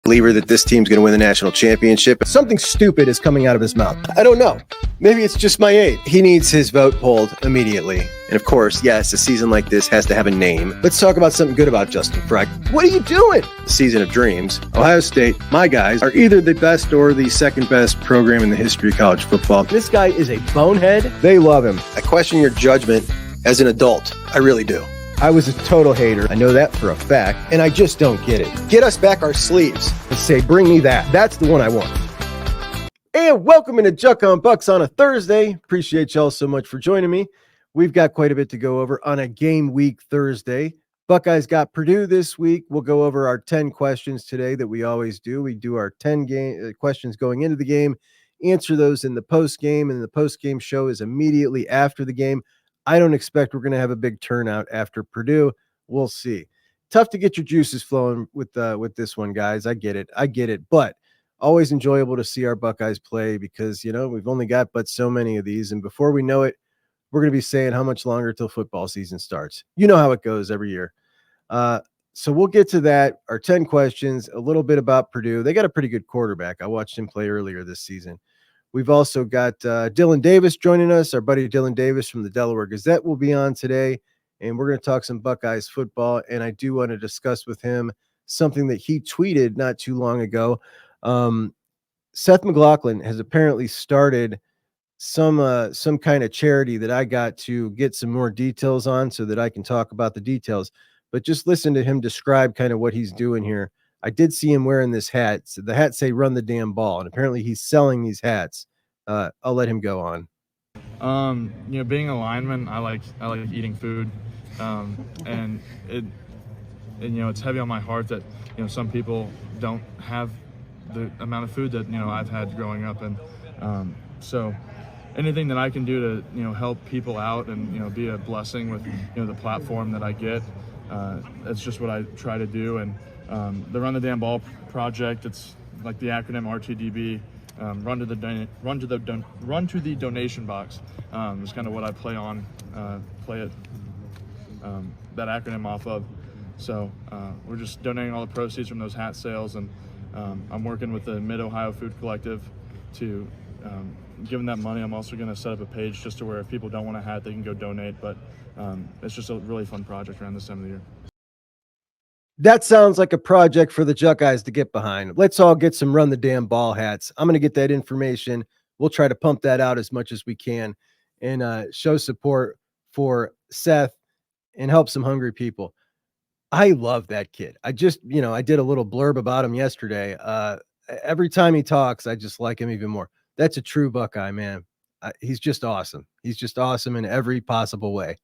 believer that this team's going to win the national championship. Something stupid is coming out of his mouth. I don't know. Maybe it's just my age. He needs his vote pulled immediately. And of course, yes, a season like this has to have a name. Let's talk about something good about Justin Frye. What are you doing? The season of dreams. Ohio State, my guys, are either the best or the second best program in the history of college football. This guy is a bonehead. They love him. I question your judgment as an adult. I really do. I was a total hater. I know that for a fact, and I just don't get it. Get us back our sleeves. And say, bring me that. That's the one I want. And welcome into Juckonbucks on a Thursday. Appreciate y'all so much for joining me. We've got quite a bit to go over on a game week Thursday. Buckeyes got Purdue this week. We'll go over our 10 questions today that we always do. We do our 10 questions going into the game, answer those in the post game, and the post game show is immediately after the game. I don't expect we're going to have a big turnout after Purdue. We'll see. Tough to get your juices flowing with this one, guys. I get it. But always enjoyable to see our Buckeyes play because, you know, we've only got but so many of these. And before we know it, we're going to be saying how much longer till football season starts. You know how it goes every year. So we'll get to that. Our 10 questions, a little bit about Purdue. They got a pretty good quarterback. I watched him play earlier this season. We've also got Dillon Davis joining us. Our buddy Dillon Davis from the Delaware Gazette will be on today, and we're going to talk some Buckeyes football. And I do want to discuss with him something that he tweeted not too long ago. Seth McGlaughlin has apparently started some kind of charity that I got to get some more details on so that I can talk about the details. But just listen to him describe kind of what he's doing here. I did see him wearing this hat. So the hat say "Run the damn ball," and apparently he's selling these hats. I'll let him go on. You know, being a lineman, I like eating food, and you know, it's heavy on my heart that, you know, some people don't have the amount of food that, you know, I've had growing up, and so anything that I can do to, you know, help people out and, you know, be a blessing with, you know, the platform that I get, that's just what I try to do. And the Run the Damn Ball project, it's like the acronym RTDB, run to the donation box, is kind of what I play it that acronym off of. So we're just donating all the proceeds from those hat sales, and I'm working with the Mid-Ohio Food Collective to give them that money. I'm also going to set up a page just to where if people don't want a hat, they can go donate. But it's just a really fun project around this time of the year. That sounds like a project for the Juckeyes to get behind. Let's all get some Run the Damn Ball hats. I'm going to get that information. We'll try to pump that out as much as we can and show support for Seth and help some hungry people. I love that kid. I just, you know, I did a little blurb about him yesterday. Every time he talks, I just like him even more. That's a true Buckeye, man. He's just awesome. He's just awesome in every possible way.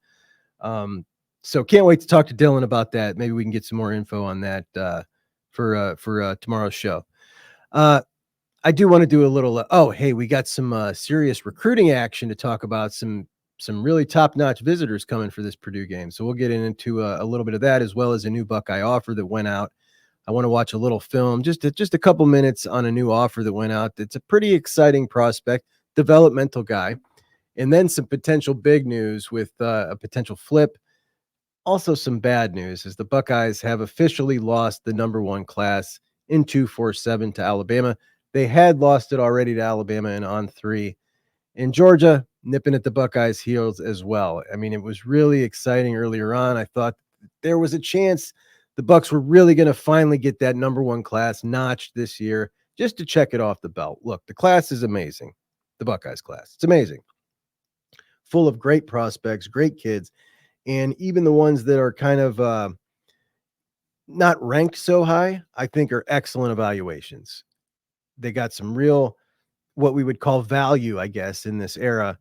So can't wait to talk to Dillon about that. Maybe we can get some more info on that for tomorrow's show. I do want to do a little. Hey, we got some serious recruiting action to talk about. Some really top-notch visitors coming for this Purdue game. So we'll get into a little bit of that, as well as a new Buckeye offer that went out. I want to watch a little film, just a couple minutes on a new offer that went out. It's a pretty exciting prospect, developmental guy, and then some potential big news with a potential flip. Also some bad news is the Buckeyes have officially lost the number 1 class in 247 to Alabama. They had lost it already to Alabama in on 3. In Georgia, nipping at the Buckeyes' heels as well. I mean, it was really exciting earlier on. I thought there was a chance the Bucks were really going to finally get that number 1 class notched this year just to check it off the belt. Look, the class is amazing. The Buckeyes class. It's amazing. Full of great prospects, great kids. And even the ones that are kind of not ranked so high, I think are excellent evaluations. They got some real, what we would call value, I guess, in this era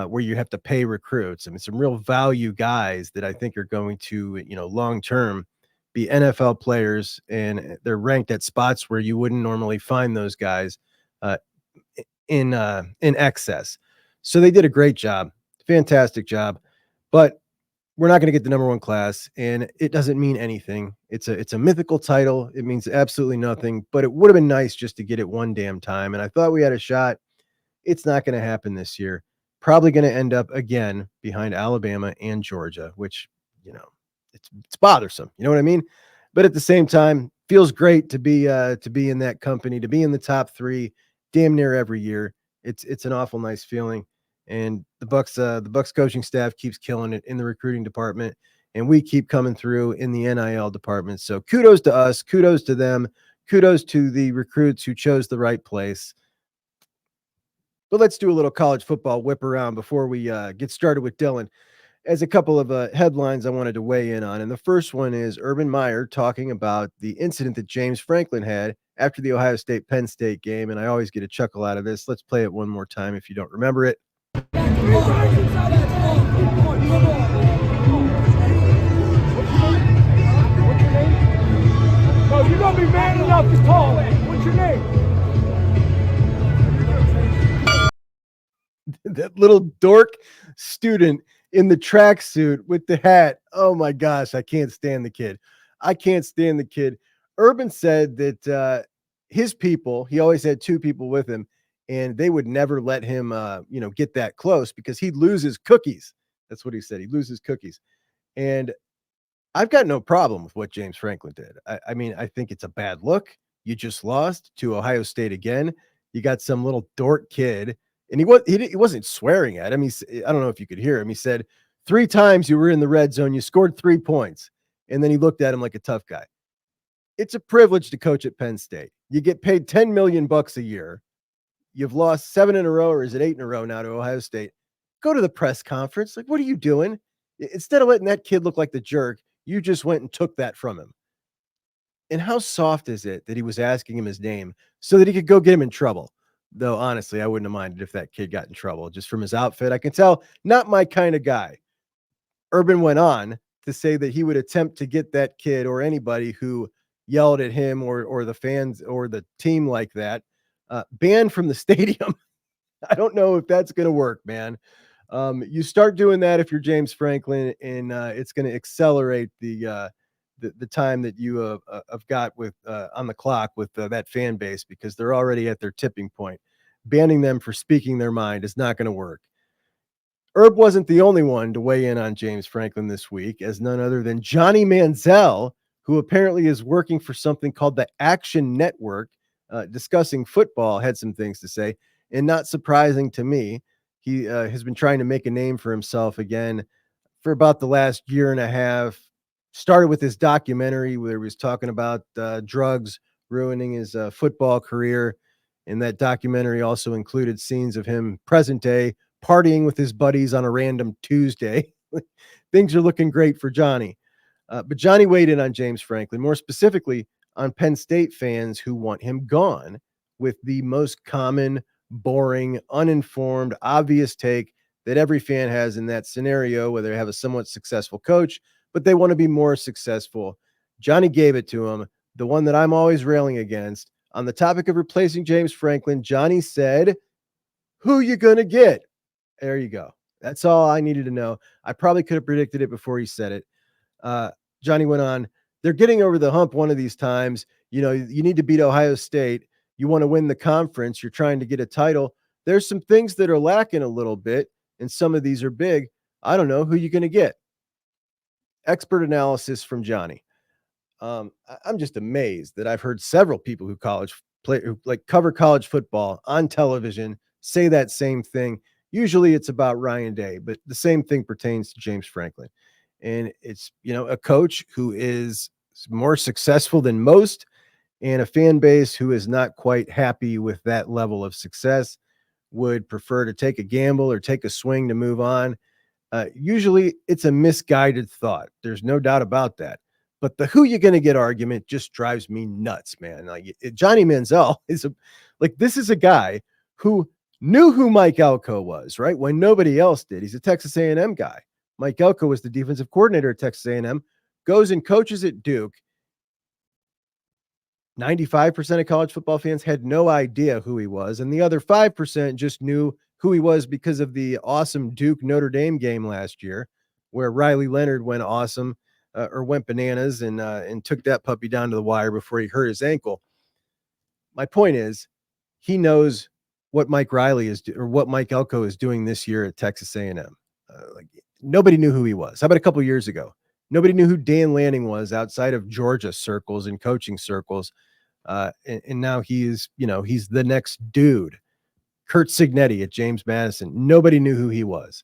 where you have to pay recruits. I mean, some real value guys that I think are going to, you know, long-term be NFL players, and they're ranked at spots where you wouldn't normally find those guys in excess. So they did a great job, fantastic job, but we're not going to get the number 1 class, and it doesn't mean anything. It's a mythical title. It means absolutely nothing, but it would have been nice just to get it one damn time. And I thought we had a shot. It's not going to happen this year. Probably going to end up again behind Alabama and Georgia, which, you know, it's bothersome. You know what I mean? But at the same time, feels great to be in that company, to be in the top 3 damn near every year. It's an awful nice feeling. And the Bucks coaching staff keeps killing it in the recruiting department, and we keep coming through in the NIL department. So kudos to us, kudos to them, kudos to the recruits who chose the right place. But let's do a little college football whip around before we get started with Dillon. As a couple of headlines I wanted to weigh in on. And the first one is Urban Meyer talking about the incident that James Franklin had after the Ohio State-Penn State game. And I always get a chuckle out of this. Let's play it one more time if you don't remember it. No, you're going to be man enough to call it. What's your name? That little dork student in the tracksuit with the hat. Oh my gosh, I can't stand the kid. I can't stand the kid. Urban said that his people, he always had 2 people with him, and they would never let him, get that close because he'd lose his cookies. That's what he said. He'd lose his cookies. And I've got no problem with what James Franklin did. I mean, I think it's a bad look. You just lost to Ohio State again. You got some little dork kid, and he wasn't swearing at him. I don't know if you could hear him. He said 3 times you were in the red zone, you scored 3 points, and then he looked at him like a tough guy. It's a privilege to coach at Penn State. You get paid $10 million a year. You've lost 7 in a row, or is it 8 in a row now to Ohio State? Go to the press conference. Like, what are you doing? Instead of letting that kid look like the jerk, you just went and took that from him. And how soft is it that he was asking him his name so that he could go get him in trouble? Though, honestly, I wouldn't have minded if that kid got in trouble. Just from his outfit, I can tell, not my kind of guy. Urban went on to say that he would attempt to get that kid or anybody who yelled at him or the fans or the team like that banned from the stadium. I don't know if that's going to work, man. You start doing that if you're James Franklin, and it's going to accelerate the time that you have got with on the clock with that fan base, because they're already at their tipping point. Banning them for speaking their mind is not going to work. Herb wasn't the only one to weigh in on James Franklin this week, as none other than Johnny Manziel, who apparently is working for something called the Action Network, discussing football, had some things to say. And not surprising to me, he has been trying to make a name for himself again for about the last year and a half. Started with his documentary where he was talking about drugs ruining his football career. And that documentary also included scenes of him present day partying with his buddies on a random Tuesday. Things are looking great for Johnny. But Johnny weighed in on James Franklin, more specifically on Penn State fans who want him gone, with the most common, boring, uninformed, obvious take that every fan has in that scenario, where they have a somewhat successful coach, but they want to be more successful. Johnny gave it to him, the one that I'm always railing against. On the topic of replacing James Franklin, Johnny said, "Who you going to get?" There you go. That's all I needed to know. I probably could have predicted it before he said it. Johnny went on, "They're getting over the hump one of these times. You know, you need to beat Ohio State. You want to win the conference. You're trying to get a title. There's some things that are lacking a little bit, and some of these are big. I don't know. Who you going to get?" Expert analysis from Johnny. I'm just amazed that I've heard several people who cover college football on television say that same thing. Usually it's about Ryan Day, but the same thing pertains to James Franklin. And it's, a coach who is more successful than most, and a fan base who is not quite happy with that level of success, would prefer to take a gamble or take a swing to move on. Usually it's a misguided thought. There's no doubt about that. But the who you going to get argument just drives me nuts, man. Like, Johnny Manziel this is a guy who knew who Mike Elko was, right? When nobody else did. He's a Texas A&M guy. Mike Elko was the defensive coordinator at Texas A&M, goes and coaches at Duke. 95% of college football fans had no idea who he was, and the other 5% just knew who he was because of the awesome Duke Notre Dame game last year, where Riley Leonard went awesome or went bananas and took that puppy down to the wire before he hurt his ankle. My point is, he knows what Mike Riley or what Mike Elko is doing this year at Texas A&M. Nobody knew who he was. How about a couple years ago? Nobody knew who Dan Lanning was outside of Georgia circles and coaching circles. And now he's the next dude. Kurt Signetti at James Madison. Nobody knew who he was.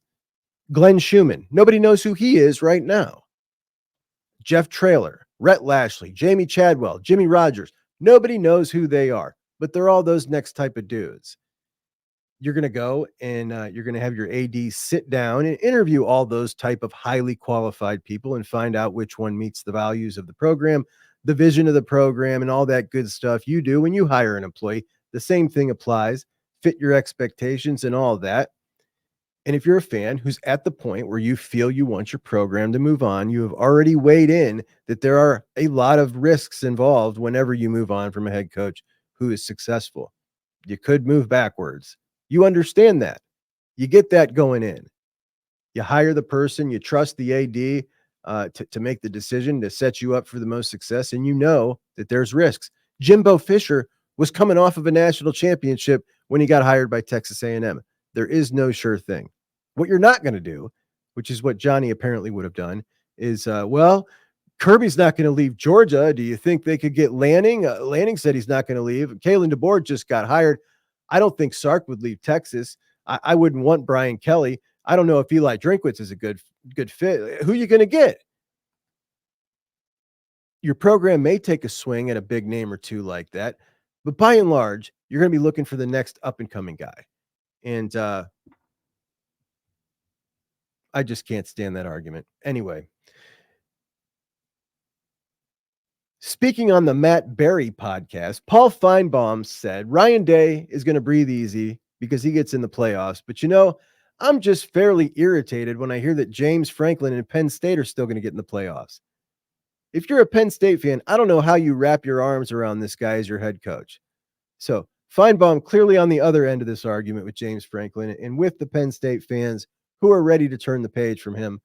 Glenn Schumann. Nobody knows who he is right now. Jeff Traylor, Rhett Lashley, Jamie Chadwell, Jimmy Rogers. Nobody knows who they are, but they're all those next type of dudes. You're going to go and you're going to have your AD sit down and interview all those type of highly qualified people and find out which one meets the values of the program, the vision of the program, and all that good stuff you do when you hire an employee. The same thing applies. Fit your expectations and all that. And if you're a fan who's at the point where you feel you want your program to move on, you have already weighed in that there are a lot of risks involved whenever you move on from a head coach who is successful. You could move backwards. You understand that. You get that going in. You hire the person, you trust the AD to make the decision to set you up for the most success, and you know that there's risks. Jimbo Fisher was coming off of a national championship when he got hired by Texas A&M. There is no sure thing. What you're not going to do, which is what Johnny apparently would have done, is, Kirby's not going to leave Georgia. Do you think they could get Lanning? Lanning said he's not going to leave. Kalen DeBoer just got hired. I don't think Sark would leave Texas. I wouldn't want Brian Kelly. I don't know if Eli Drinkwitz is a good fit. Who are you going to get? Your program may take a swing at a big name or two like that, but by and large, you're going to be looking for the next up-and-coming guy. And I just can't stand that argument. Anyway, speaking on the Matt Berry podcast, Paul Feinbaum said Ryan Day is going to breathe easy because he gets in the playoffs. But, I'm just fairly irritated when I hear that James Franklin and Penn State are still going to get in the playoffs. If you're a Penn State fan, I don't know how you wrap your arms around this guy as your head coach. So Feinbaum clearly on the other end of this argument with James Franklin and with the Penn State fans who are ready to turn the page from him.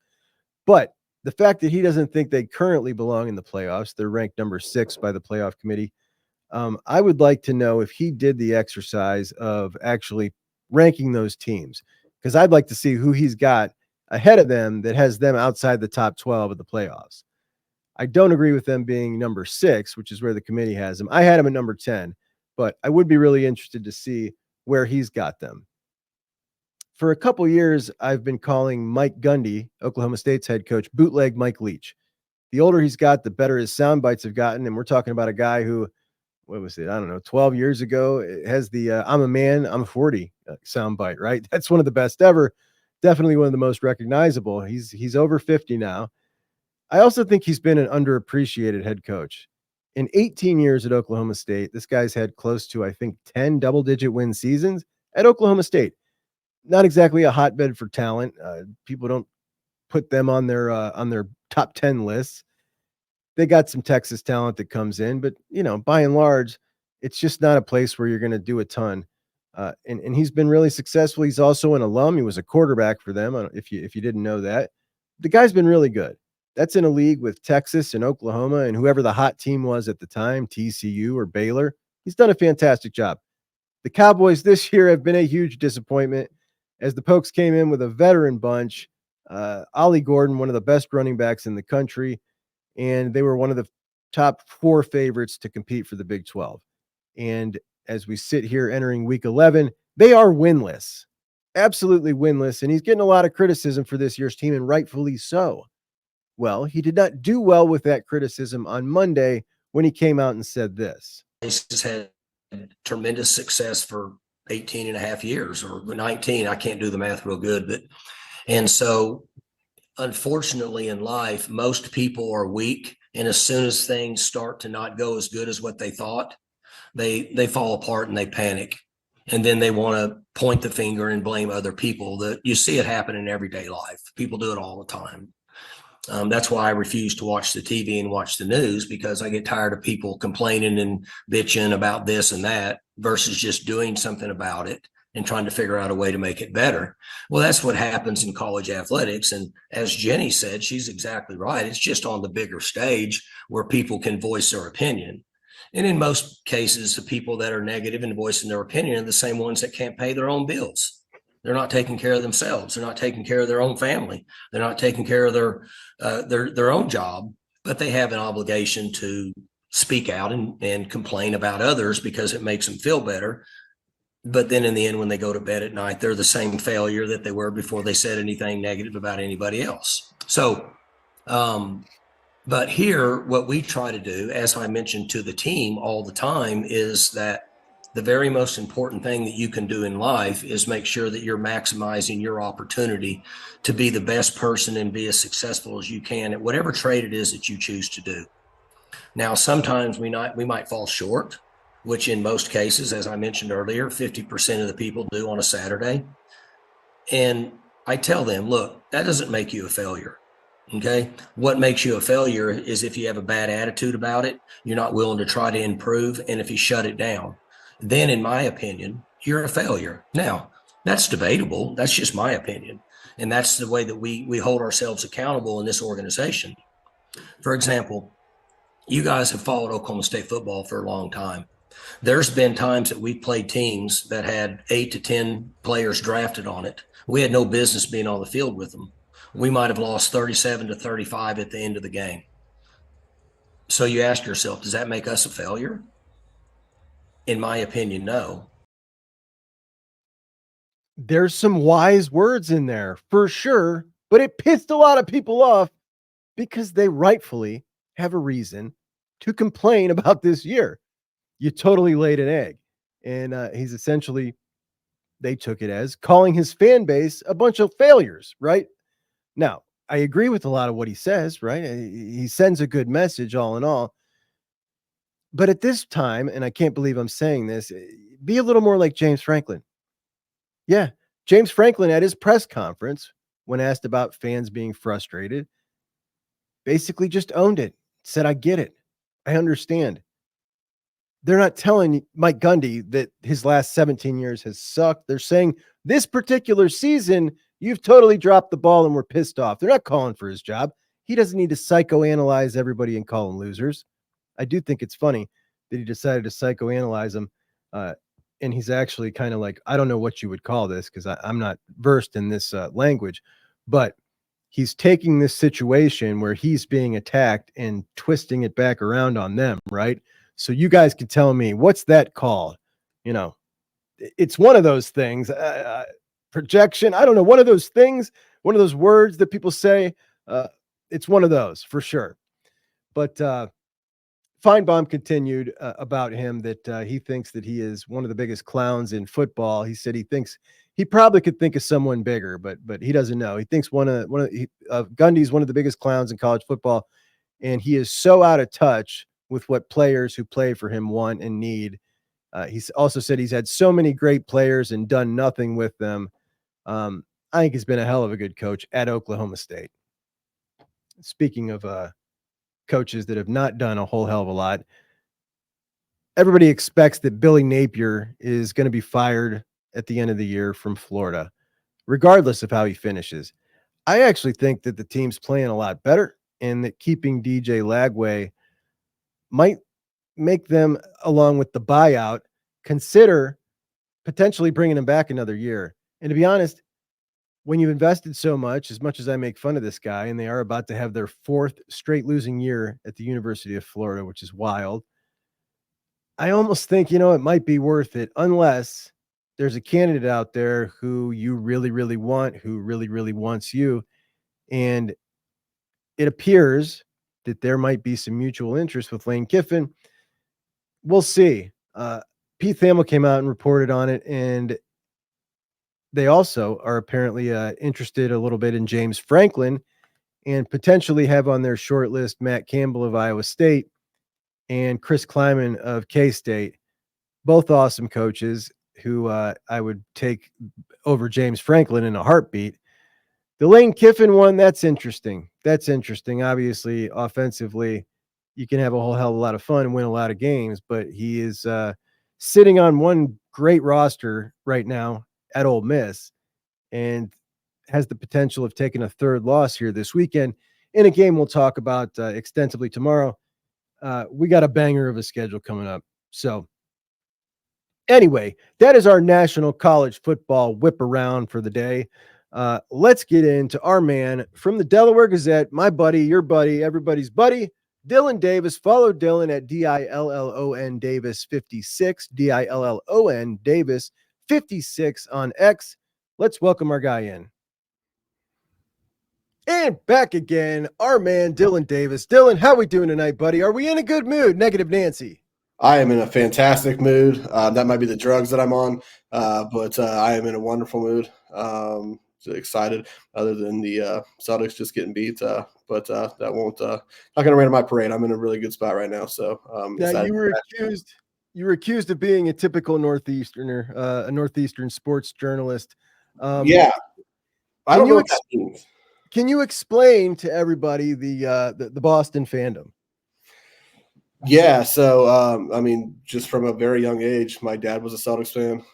But the fact that he doesn't think they currently belong in the playoffs, they're ranked number 6 by the playoff committee. I would like to know if he did the exercise of actually ranking those teams, because I'd like to see who he's got ahead of them that has them outside the top 12 of the playoffs. I don't agree with them being number 6, which is where the committee has them. I had him at number 10, but I would be really interested to see where he's got them. For a couple years, I've been calling Mike Gundy, Oklahoma State's head coach, bootleg Mike Leach. The older he's got, the better his sound bites have gotten. And we're talking about a guy who, 12 years ago, has the I'm a man, I'm 40 sound bite, right? That's one of the best ever. Definitely one of the most recognizable. He's over 50 now. I also think he's been an underappreciated head coach. In 18 years at Oklahoma State, this guy's had close to, I think, 10 double-digit win seasons at Oklahoma State. Not exactly a hotbed for talent. People don't put them on their top 10 lists. They got some Texas talent that comes in, but by and large, it's just not a place where you're going to do a ton. And he's been really successful. He's also an alum. He was a quarterback for them. If you didn't know that, the guy's been really good. That's in a league with Texas and Oklahoma and whoever the hot team was at the time, TCU or Baylor. He's done a fantastic job. The Cowboys this year have been a huge disappointment as the Pokes came in with a veteran bunch. Ollie Gordon, one of the best running backs in the country, and they were one of the top 4 favorites to compete for the Big 12. And as we sit here entering week 11, they are winless, absolutely winless. And he's getting a lot of criticism for this year's team, and rightfully so. Well, he did not do well with that criticism on Monday when he came out and said this. He's had tremendous success for 18 and a half years or 19. I can't do the math real good, and so unfortunately in life, most people are weak. And as soon as things start to not go as good as what they thought, they fall apart and they panic. And then they want to point the finger and blame other people. That you see it happen in everyday life. People do it all the time. That's why I refuse to watch the TV and watch the news, because I get tired of people complaining and bitching about this and that versus just doing something about it and trying to figure out a way to make it better. Well, that's what happens in college athletics. And as Jenny said, she's exactly right. It's just on the bigger stage where people can voice their opinion. And in most cases, the people that are negative and voicing their opinion are the same ones that can't pay their own bills. They're not taking care of themselves. They're not taking care of their own family. They're not taking care of their own job, but they have an obligation to speak out and complain about others because it makes them feel better. But then in the end, when they go to bed at night, they're the same failure that they were before they said anything negative about anybody else. So, but here, what we try to do, as I mentioned to the team all the time, is that the very most important thing that you can do in life is make sure that you're maximizing your opportunity to be the best person and be as successful as you can at whatever trade it is that you choose to do. Now, sometimes we might fall short, which in most cases, as I mentioned earlier, 50% of the people do on a Saturday. And I tell them, look, that doesn't make you a failure. Okay. What makes you a failure is if you have a bad attitude about it, you're not willing to try to improve. And if you shut it down, then in my opinion, you're a failure. Now, that's debatable. That's just my opinion. And that's the way that we hold ourselves accountable in this organization. For example, you guys have followed Oklahoma State football for a long time. There's been times that we've played teams that had 8 to 10 players drafted on it. We had no business being on the field with them. We might have lost 37-35 at the end of the game. So you ask yourself, does that make us a failure? In my opinion, no. There's some wise words in there for sure, but it pissed a lot of people off because they rightfully have a reason to complain about this year. You totally laid an egg. And he's essentially, they took it as calling his fan base a bunch of failures, right? Now, I agree with a lot of what he says, right? He sends a good message all in all. But at this time, and I can't believe I'm saying this, be a little more like James Franklin. Yeah, James Franklin at his press conference, when asked about fans being frustrated, basically just owned it, said, I get it. I understand. They're not telling Mike Gundy that his last 17 years has sucked. They're saying this particular season, you've totally dropped the ball and we're pissed off. They're not calling for his job. He doesn't need to psychoanalyze everybody and call them losers. I do think it's funny that he decided to psychoanalyze them. And he's actually kind of like, I don't know what you would call this because I'm not versed in this language, but he's taking this situation where he's being attacked and twisting it back around on them, right? So you guys can tell me, what's that called? You know, it's one of those things, projection. I don't know. One of those things, one of those words that people say, it's one of those for sure. But Feinbaum continued about him that he thinks that he is one of the biggest clowns in football. He said he thinks he probably could think of someone bigger, but he doesn't know. He thinks Gundy's one of the biggest clowns in college football, and he is so out of touch with what players who play for him want and need. He's also said he's had so many great players and done nothing with them. I think he's been a hell of a good coach at Oklahoma State. Speaking of coaches that have not done a whole hell of a lot, everybody expects that Billy Napier is going to be fired at the end of the year from Florida, regardless of how he finishes. I actually think that the team's playing a lot better and that keeping DJ Lagway might make them, along with the buyout, consider potentially bringing him back another year. And to be honest, when you've invested so much as I make fun of this guy, and they are about to have their 4th straight losing year at the University of Florida, which is wild, I almost think, it might be worth it unless there's a candidate out there who you really, really want, who really, really wants you. And it appears that there might be some mutual interest with Lane Kiffin. We'll see. Pete Thamel came out and reported on it, and they also are apparently interested a little bit in James Franklin and potentially have on their short list Matt Campbell of Iowa State and Chris Kleiman of K-State, both awesome coaches who I would take over James Franklin in a heartbeat. The Lane Kiffin one, that's interesting. Obviously, offensively, you can have a whole hell of a lot of fun and win a lot of games, but he is sitting on one great roster right now at Ole Miss and has the potential of taking a 3rd loss here this weekend in a game we'll talk about extensively tomorrow. We got a banger of a schedule coming up. So Anyway, that is our national college football whip around for the day. Let's get into our man from the Delaware Gazette, my buddy, your buddy, everybody's buddy, Dillon Davis. Follow Dillon at Dillon Davis 56, Dillon Davis 56 on X. Let's welcome our guy in. And back again, our man, Dillon Davis. Dillon, how we doing tonight, buddy? Are we in a good mood? Negative Nancy. I am in a fantastic mood. That might be the drugs that I'm on, but I am in a wonderful mood. So excited, other than the Celtics just getting beat, but that won't not going to rain on my parade. I'm in a really good spot right now. So now you were accused of being a typical Northeasterner, a Northeastern sports journalist. Yeah, I don't know what that means. Can you explain to everybody the Boston fandom? Yeah, so I mean, just from a very young age, my dad was a Celtics fan,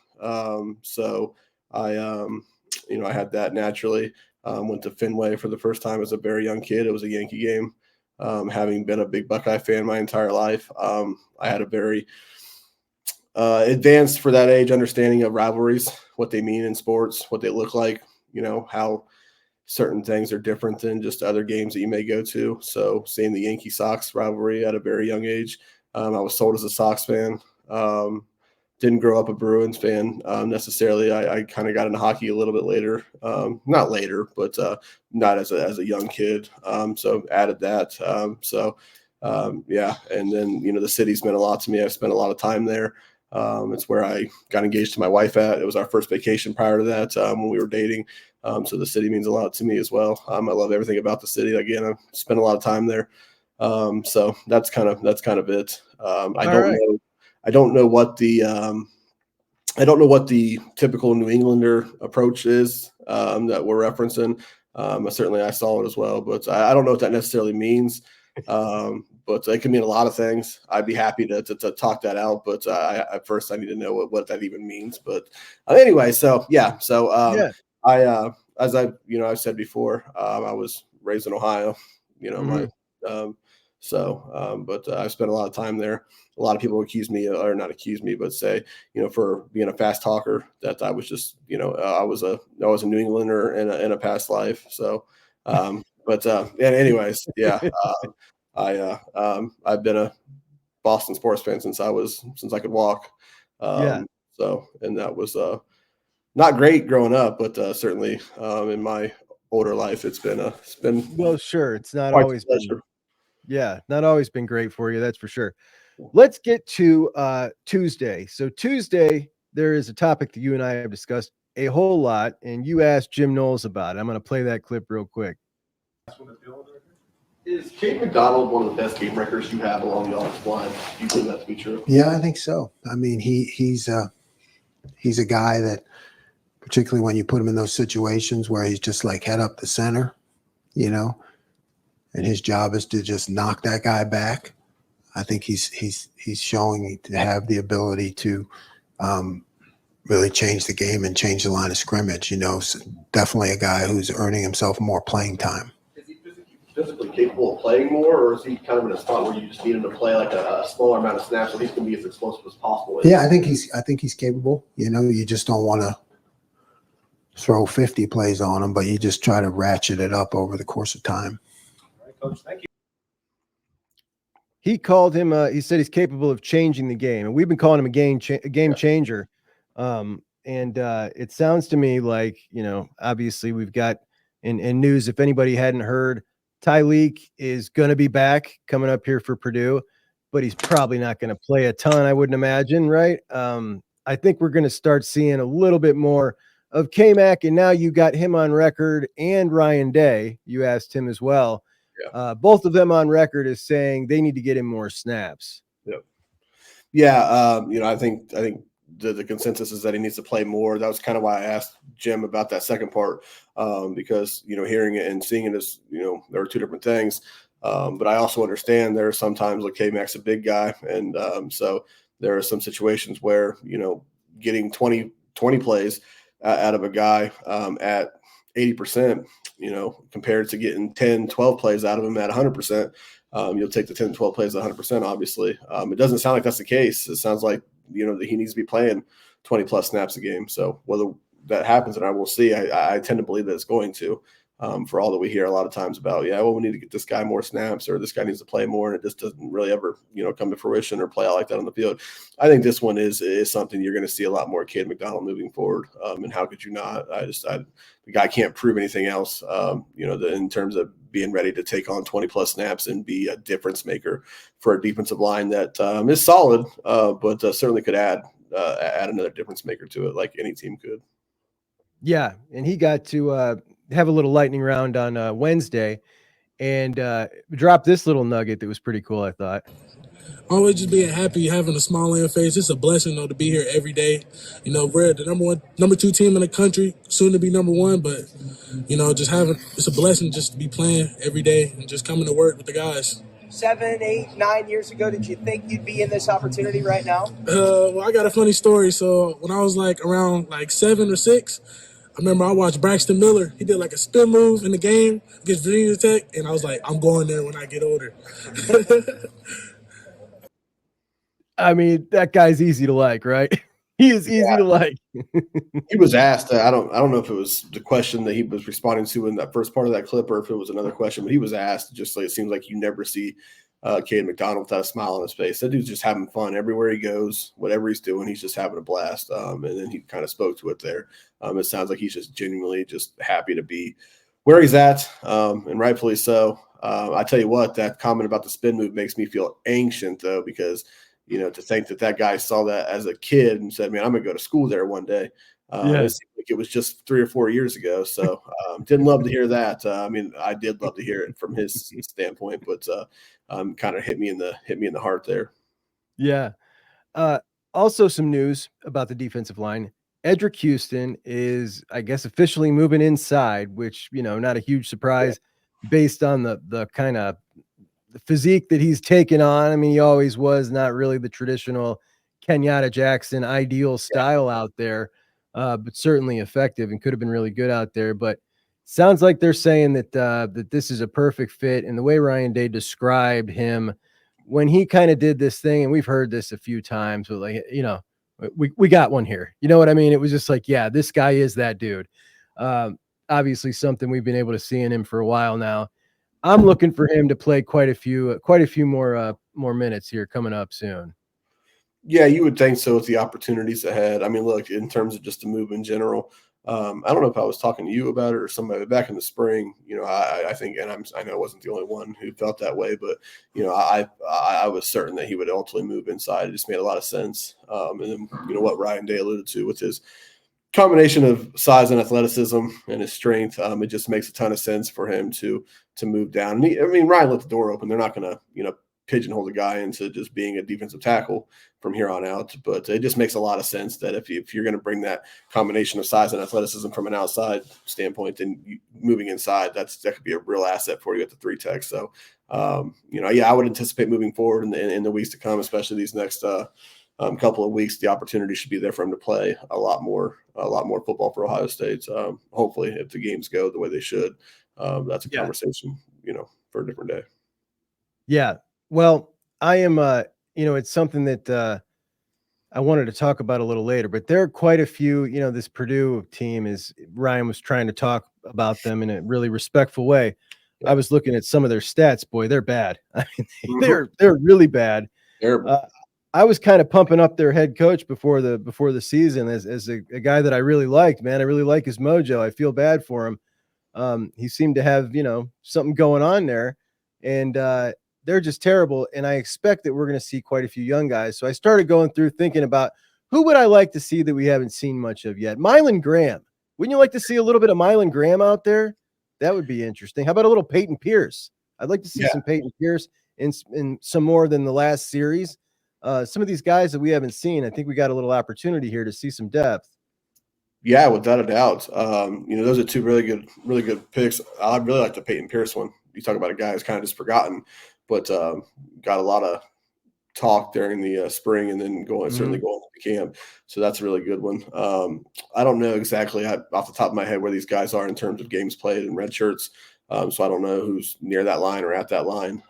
so I I had that naturally. Went to Fenway for the first time as a very young kid. It was a Yankee game. Having been a big Buckeye fan my entire life, I had a very advanced for that age understanding of rivalries, what they mean in sports, what they look like, how certain things are different than just other games that you may go to. So seeing the Yankee Sox rivalry at a very young age, I was sold as a Sox fan. Didn't grow up a Bruins fan necessarily. I kind of got into hockey a little bit later, not later, but not as a young kid. So added that. Yeah. And then, the city's meant a lot to me. I've spent a lot of time there. It's where I got engaged to my wife at. It was our first vacation prior to that when we were dating. So the city means a lot to me as well. I love everything about the city. Again, I've spent a lot of time there. So that's kind of it. I don't know what the typical New Englander approach is that we're referencing. Certainly I saw it as well, but I don't know what that necessarily means. But it can mean a lot of things. I'd be happy to talk that out, but at first I need to know what that even means. But anyway, so yeah. So as I've said before, I was raised in Ohio. But I've spent a lot of time there. A lot of people accuse me, or not accuse me, but say, for being a fast talker, that I was just, I was a New Englander in a past life. So, and anyways, yeah, I've been a Boston sports fan since I could walk. So, and that was not great growing up, but certainly in my older life, it's been well, sure, it's not always been. Yeah, not always been great for you, that's for sure. Let's get to Tuesday. So Tuesday, there is a topic that you and I have discussed a whole lot, and you asked Jim Knowles about it. I'm going to play that clip real quick. Is Kayden McDonald one of the best game breakers you have along the offensive line? Do you believe that to be true? Yeah, I think so. I mean, he's a guy that, particularly when you put him in those situations where he's just like head up the center, and his job is to just knock that guy back. I think he's showing to have the ability to really change the game and change the line of scrimmage. So definitely a guy who's earning himself more playing time. Is he physically capable of playing more, or is he kind of in a spot where you just need him to play like a smaller amount of snaps so he's going to be as explosive as possible? Yeah, I think he's capable. You just don't want to throw 50 plays on him, but you just try to ratchet it up over the course of time. All right, Coach, thank you. He called him. He said he's capable of changing the game, and we've been calling him a game changer. And it sounds to me like obviously we've got in news. If anybody hadn't heard, Tyleek is going to be back coming up here for Purdue, but he's probably not going to play a ton. I wouldn't imagine, right? I think we're going to start seeing a little bit more of K-Mac, and now you got him on record, and Ryan Day. You asked him as well. Yeah. Both of them on record is saying they need to get him more snaps. Yep. Yeah. I think the consensus is that he needs to play more. That was kind of why I asked Jim about that second part, because, hearing it and seeing it is, there are two different things. But I also understand there are sometimes like K-Mac's a big guy. And so there are some situations where, getting 20 plays out of a guy at 80%, compared to getting 10, 12 plays out of him at 100%, you'll take the 10, 12 plays at 100%, obviously. It doesn't sound like that's the case. It sounds like that he needs to be playing 20 plus snaps a game. So whether that happens, and I will see, I tend to believe that it's going to, for all that we hear a lot of times about, we need to get this guy more snaps, or this guy needs to play more. And it just doesn't really ever, come to fruition or play out like that on the field. I think this one is something you're going to see a lot more Kayden McDonald moving forward. And how could you not? The guy can't prove anything else, in terms of being ready to take on 20 plus snaps and be a difference maker for a defensive line that is solid, but certainly could add another difference maker to it, like any team could. Yeah, and he got to have a little lightning round on Wednesday and dropped this little nugget that was pretty cool, I thought. Always just being happy, having a smile on your face. It's a blessing, though, to be here every day. We're the number 2 team in the country, soon to be number 1, but, it's a blessing just to be playing every day and just coming to work with the guys. 7, 8, 9 years ago, did you think you'd be in this opportunity right now? Well, I got a funny story. So when I was around 7 or 6, I remember I watched Braxton Miller. He did a spin move in the game against Virginia Tech, and I was like, I'm going there when I get older. I mean, that guy's easy to like, right? He is easy to like. He was asked, I don't know if it was the question that he was responding to in that first part of that clip or if it was another question, but he was asked, just like, it seems like you never see Kayden McDonald without a smile on his face. That dude's just having fun everywhere he goes, whatever he's doing, he's just having a blast. And then he kind of spoke to it there. It sounds like he's just genuinely just happy to be where he's at, and rightfully so. I tell you what, that comment about the spin move makes me feel anxious, though, because to think that guy saw that as a kid and said, man, I'm going to go to school there one day. It seemed like it was just 3 or 4 years ago. So didn't love to hear that. I did love to hear it from his standpoint, but kind of hit me in the heart there. Yeah. Also some news about the defensive line. Edric Houston is, I guess, officially moving inside, which, not a huge surprise based on the kind of physique that he's taken on. I mean, he always was not really the traditional Kenyatta Jackson ideal style out there, but certainly effective and could have been really good out there. But sounds like they're saying that this is a perfect fit. And the way Ryan Day described him when he kind of did this thing, and we've heard this a few times, but we got one here. You know what I mean? It was just like, yeah, this guy is that dude. Obviously something we've been able to see in him for a while now. I'm looking for him to play quite a few more minutes here coming up soon. Yeah, you would think so with the opportunities ahead. I mean, look, in terms of just the move in general, I don't know if I was talking to you about it or somebody back in the spring. I think, and I know I wasn't the only one who felt that way, but I was certain that he would ultimately move inside. It just made a lot of sense. And then what Ryan Day alluded to with his combination of size and athleticism and his strength, it just makes a ton of sense for him to move down. And Ryan left the door open. They're not going to pigeonhole the guy into just being a defensive tackle from here on out. But it just makes a lot of sense that if you're going to bring that combination of size and athleticism from an outside standpoint, then moving inside, that could be a real asset for you at the 3 tech. So, I would anticipate moving forward in the weeks to come, especially these next couple of weeks, the opportunity should be there for him to play a lot more football for Ohio State. Hopefully, if the games go the way they should, that's a conversation, for a different day. Yeah. Well, I am, it's something that I wanted to talk about a little later, but there are quite a few, this Purdue team Ryan was trying to talk about them in a really respectful way. Yeah. I was looking at some of their stats. Boy, they're bad. I mean, they're really bad. I was kind of pumping up their head coach before the season as a guy that I really liked, man. I really like his mojo. I feel bad for him. He seemed to have, something going on there, and they're just terrible. And I expect that we're going to see quite a few young guys. So I started going through thinking about who would I like to see that we haven't seen much of yet. Mylan Graham. Wouldn't you like to see a little bit of Mylan Graham out there? That would be interesting. How about a little Peyton Pierce? I'd like to see some Peyton Pierce in some more than the last series. Some of these guys that we haven't seen, I think we got a little opportunity here to see some depth. Yeah, without a doubt. Those are 2 really good picks. I really like the Peyton Pierce one. You talk about a guy who's kind of just forgotten, but got a lot of talk during the spring and then certainly going to the camp. So that's a really good one. I don't know exactly off the top of my head where these guys are in terms of games played and red shirts. So I don't know who's near that line or at that line.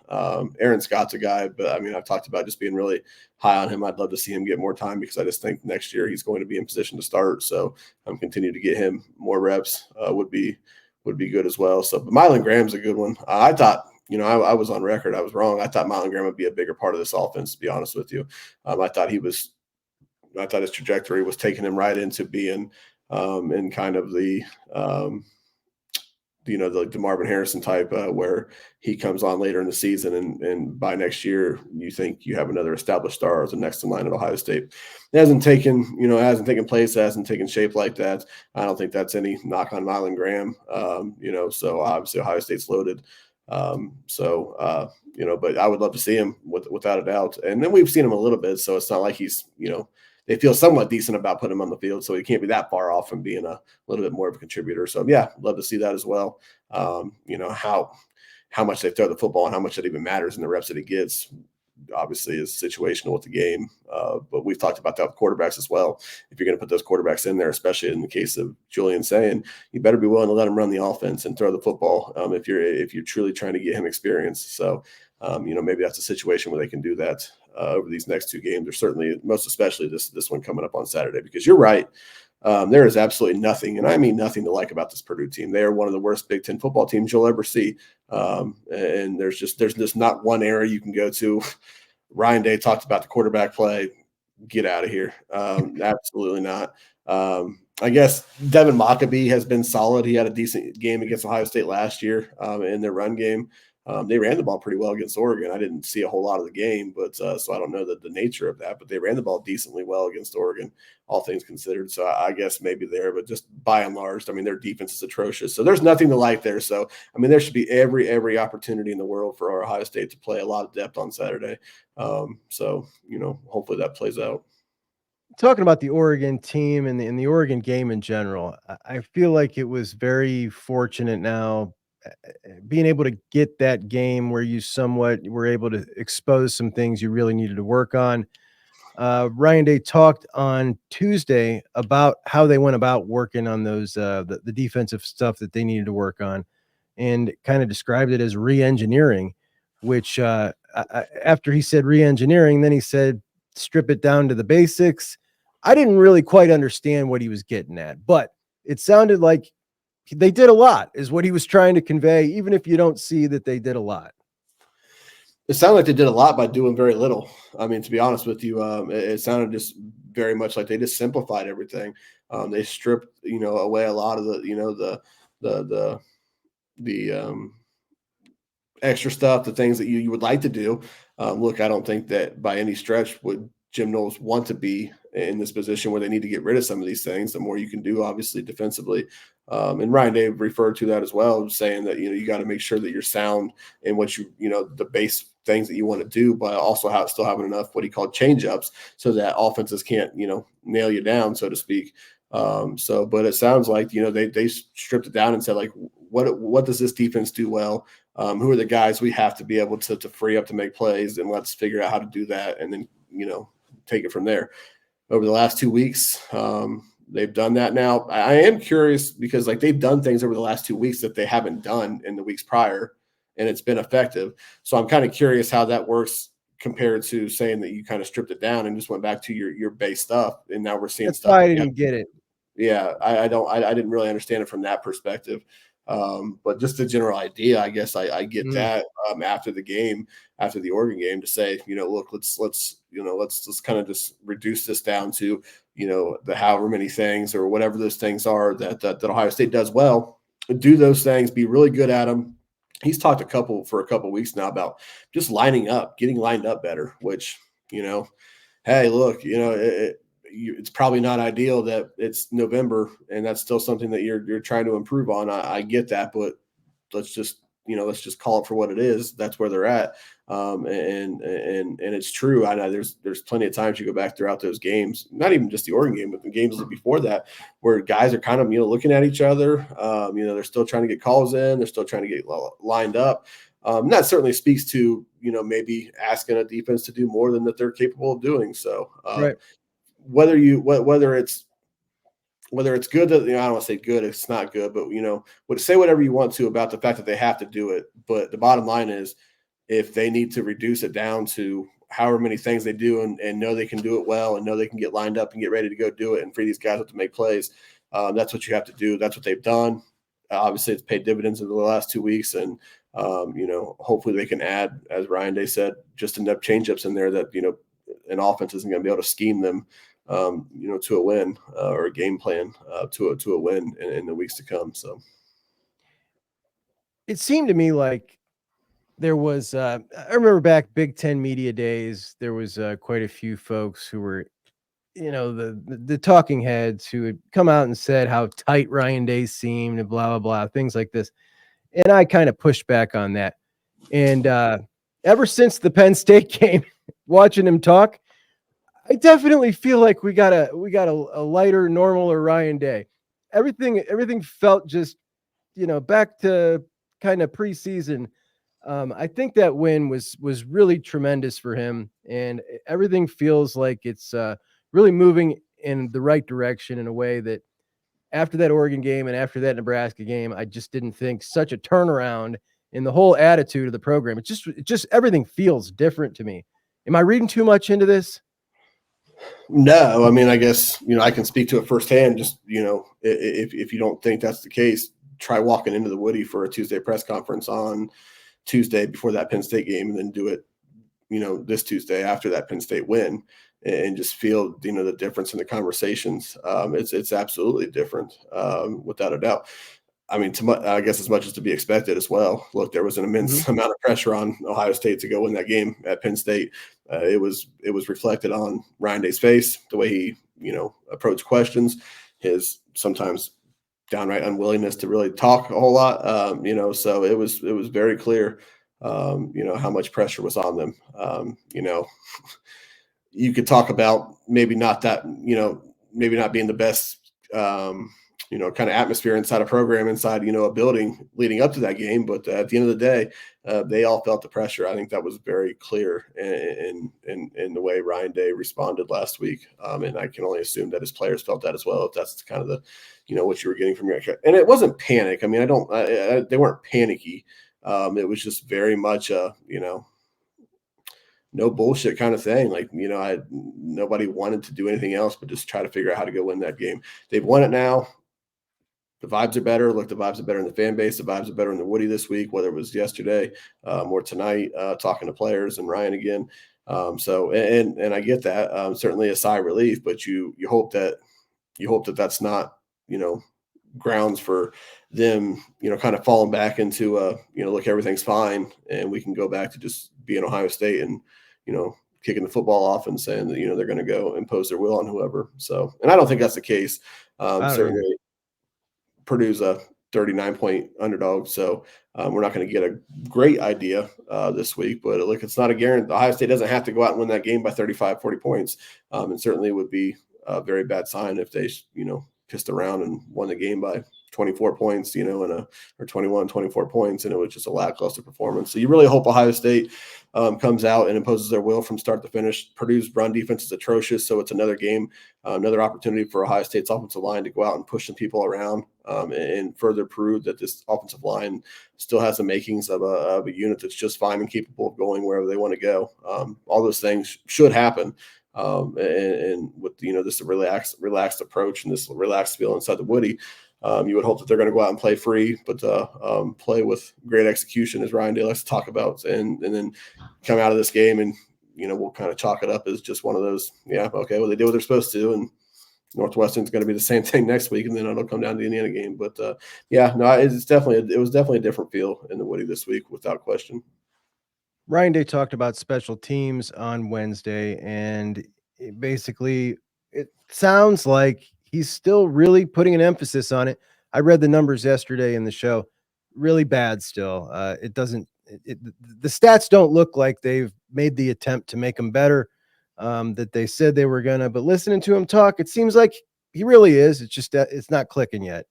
Aaron Scott's a guy, but I mean, I've talked about just being really high on him. I'd love to see him get more time because I just think next year he's going to be in position to start. So continue to get him more reps would be good as well. So, but Mylan Graham's a good one. I thought, I was on record. I was wrong. I thought Mylan Graham would be a bigger part of this offense, to be honest with you. I thought his trajectory was taking him right into being in kind of the the Marvin Harrison type where he comes on later in the season and by next year you think you have another established star as the next in line at Ohio State. It hasn't taken place, it hasn't taken shape like that. I don't think that's any knock on Mylan Graham. So obviously Ohio State's loaded. But I would love to see him without a doubt. And then we've seen him a little bit, so it's not like he's, they feel somewhat decent about putting him on the field, so he can't be that far off from being a little bit more of a contributor. So yeah, love to see that as well. How much they throw the football and how much it even matters in the reps that he gets, obviously is situational with the game. But we've talked about that with quarterbacks as well. If you're going to put those quarterbacks in there, especially in the case of Julian saying, you better be willing to let him run the offense and throw the football if you're truly trying to get him experience. So maybe that's a situation where they can do that over these next two games, or certainly most especially this one coming up on Saturday, because you're right. There is absolutely nothing, and I mean nothing to like about this Purdue team. They are one of the worst Big Ten football teams you'll ever see. And there's just not one area you can go to. Ryan Day talked about the quarterback play. Get out of here. Absolutely not. I guess Devin Mockabee has been solid. He had a decent game against Ohio State last year in their run game. They ran the ball pretty well against Oregon. I didn't see a whole lot of the game, but so I don't know the nature of that. But they ran the ball decently well against Oregon, all things considered. So I guess maybe there, but just by and large, I mean, their defense is atrocious. So there's nothing to like there. So I mean, there should be every opportunity in the world for Ohio State to play a lot of depth on Saturday. Hopefully that plays out. Talking about the Oregon team and the Oregon game in general, I feel like it was very fortunate now being able to get that game where you somewhat were able to expose some things you really needed to work on. Ryan Day talked on Tuesday about how they went about working on those the defensive stuff that they needed to work on, and kind of described it as re-engineering, which after he said re-engineering, then he said strip it down to the basics. I didn't really quite understand what he was getting at, but it sounded like they did a lot is what he was trying to convey, even if you don't see that they did a lot. It sounded like they did a lot by doing very little. I mean, to be honest with you, it sounded just very much like they just simplified everything. They stripped, away a lot of the extra stuff, the things that you would like to do. Look, I don't think that by any stretch would Jim Knowles want to be in this position where they need to get rid of some of these things. The more you can do, obviously, defensively. And Ryan Day referred to that as well, saying that, you got to make sure that you're sound in what the base things that you want to do, but also still having enough what he called change ups so that offenses can't, nail you down, so to speak. But it sounds like, they stripped it down and said, like, what does this defense do well? Who are the guys we have to be able to free up to make plays, and let's figure out how to do that. And then, take it from there. Over the last 2 weeks, they've done that. Now I am curious because they've done things over the last 2 weeks that they haven't done in the weeks prior, and it's been effective. So I'm kind of curious how that works compared to saying that you kind of stripped it down and just went back to your base stuff. And now we're seeing That's stuff. why I didn't get it. Yeah. I didn't really understand it from that perspective. But just the general idea, I guess I get that after the Oregon game, to say, look, let's kind of just reduce this down to, the however many things or whatever those things are that Ohio State does well. Do those things, be really good at them. He's talked for a couple weeks now about just lining up, getting lined up better, which, hey, look, it's probably not ideal that it's November and that's still something that you're trying to improve on. I get that, but let's just call it for what it is. That's where they're at. And it's true. I know there's plenty of times you go back throughout those games, not even just the Oregon game, but the games before that, where guys are kind of, looking at each other. They're still trying to get calls in. They're still trying to get lined up. And that certainly speaks to, maybe asking a defense to do more than that they're capable of doing. So, right. Whether it's whether it's good that, I don't want to say good, it's not good, but say whatever you want to about the fact that they have to do it. But the bottom line is, if they need to reduce it down to however many things they do and know they can do it well and know they can get lined up and get ready to go do it and free these guys up to make plays, that's what you have to do. That's what they've done. Obviously, it's paid dividends in the last 2 weeks, and hopefully they can add, as Ryan Day said, just enough changeups in there that an offense isn't going to be able to scheme them, to a win or a game plan to a win in the weeks to come. So it seemed to me like there was, I remember back Big Ten media days, there was quite a few folks who were, the talking heads who had come out and said how tight Ryan Day seemed and blah, blah, blah, things like this. And I kind of pushed back on that. And ever since the Penn State game, watching him talk, I definitely feel like we got a lighter, normaler Ryan Day. Everything felt just, back to kind of preseason. I think that win was really tremendous for him, and everything feels like it's really moving in the right direction in a way that after that Oregon game and after that Nebraska game, I just didn't think such a turnaround in the whole attitude of the program. It just everything feels different to me. Am I reading too much into this? No, I mean, I guess, I can speak to it firsthand. Just, if you don't think that's the case, try walking into the Woody for a Tuesday press conference on Tuesday before that Penn State game, and then do it, this Tuesday after that Penn State win, and just feel, the difference in the conversations. It's absolutely different, without a doubt. I mean, I guess as much as to be expected as well. Look, there was an immense amount of pressure on Ohio State to go win that game at Penn State. It was reflected on Ryan Day's face, the way he, approached questions, his sometimes downright unwillingness to really talk a whole lot. So it was very clear, how much pressure was on them. You could talk about maybe not being the best, kind of atmosphere inside a program, inside, a building leading up to that game. But at the end of the day, they all felt the pressure. I think that was very clear in the way Ryan Day responded last week. And I can only assume that his players felt that as well, if that's kind of the, what you were getting from your, and it wasn't panic. I mean, they weren't panicky. It was just very much no bullshit kind of thing. Like, nobody wanted to do anything else but just try to figure out how to go win that game. They've won it now. The vibes are better. Look, the vibes are better in the fan base. The vibes are better in the Woody this week, whether it was yesterday or tonight, talking to players and Ryan again. So I get that. Certainly a sigh of relief, but you hope that that's not, grounds for them, kind of falling back into look, everything's fine and we can go back to just being Ohio State and, kicking the football off and saying that, they're going to go impose their will on whoever. So, and I don't think that's the case. Certainly Purdue's a 39-point underdog. So we're not going to get a great idea this week, but look, it's not a guarantee. Ohio State doesn't have to go out and win that game by 35, 40 points. And certainly it would be a very bad sign if they, pissed around and won the game by 24 points, or 21, 24 points, and it was just a lackluster performance. So you really hope Ohio State comes out and imposes their will from start to finish. Purdue's run defense is atrocious, so it's another game, another opportunity for Ohio State's offensive line to go out and push some people around and further prove that this offensive line still has the makings of a unit that's just fine and capable of going wherever they want to go. All those things should happen. And with, this relaxed approach and this relaxed feel inside the Woody, you would hope that they're going to go out and play free, but play with great execution, as Ryan Day likes to talk about, and then come out of this game and, we'll kind of chalk it up as just one of those, okay, well, they did what they're supposed to, and Northwestern's going to be the same thing next week, and then it'll come down to the Indiana game. But it was definitely a different feel in the Woody this week, without question. Ryan Day talked about special teams on Wednesday, and it sounds like he's still really putting an emphasis on it. I read the numbers yesterday in the show, really bad still. The stats don't look like they've made the attempt to make them better that they said they were gonna, but listening to him talk, it seems like he really is. It's just that it's not clicking yet.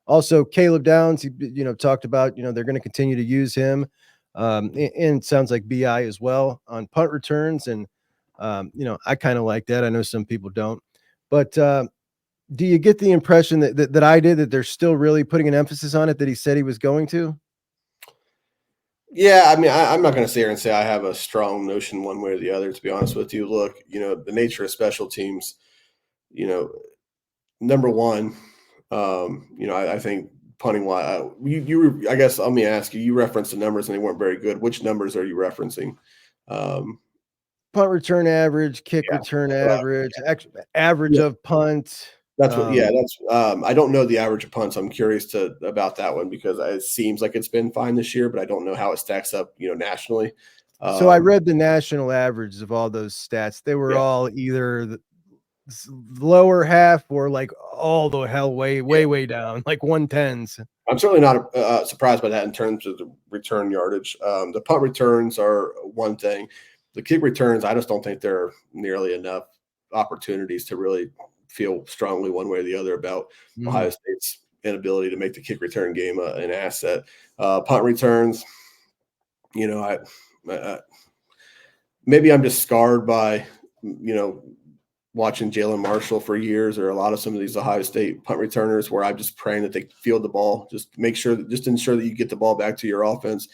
Also, Caleb Downs, he talked about, they're going to continue to use him. And it sounds like BI as well on punt returns. And, I kind of like that. I know some people don't, but Do you get the impression that I did, that they're still really putting an emphasis on it, that he said he was going to? Yeah, I mean, I'm not going to sit here and say I have a strong notion one way or the other, to be honest with you. Look, the nature of special teams, number one, I think punting wise, I guess let me ask you, you referenced the numbers and they weren't very good. Which numbers are you referencing? Punt return average, kick return average, average of punt. That's what. That's. I don't know the average of punts. I'm curious about that one because it seems like it's been fine this year, but I don't know how it stacks up, nationally. So I read the national averages of all those stats. They were all either the lower half or like all the hell way down, like 110s. I'm certainly not surprised by that in terms of the return yardage. The punt returns are one thing. The kick returns, I just don't think there are nearly enough opportunities to really feel strongly one way or the other about Ohio State's inability to make the kick return game an asset. Punt returns, maybe I'm just scarred by, watching Jalen Marshall for years, or a lot of some of these Ohio State punt returners, where I'm just praying that they field the ball, just ensure that you get the ball back to your offense.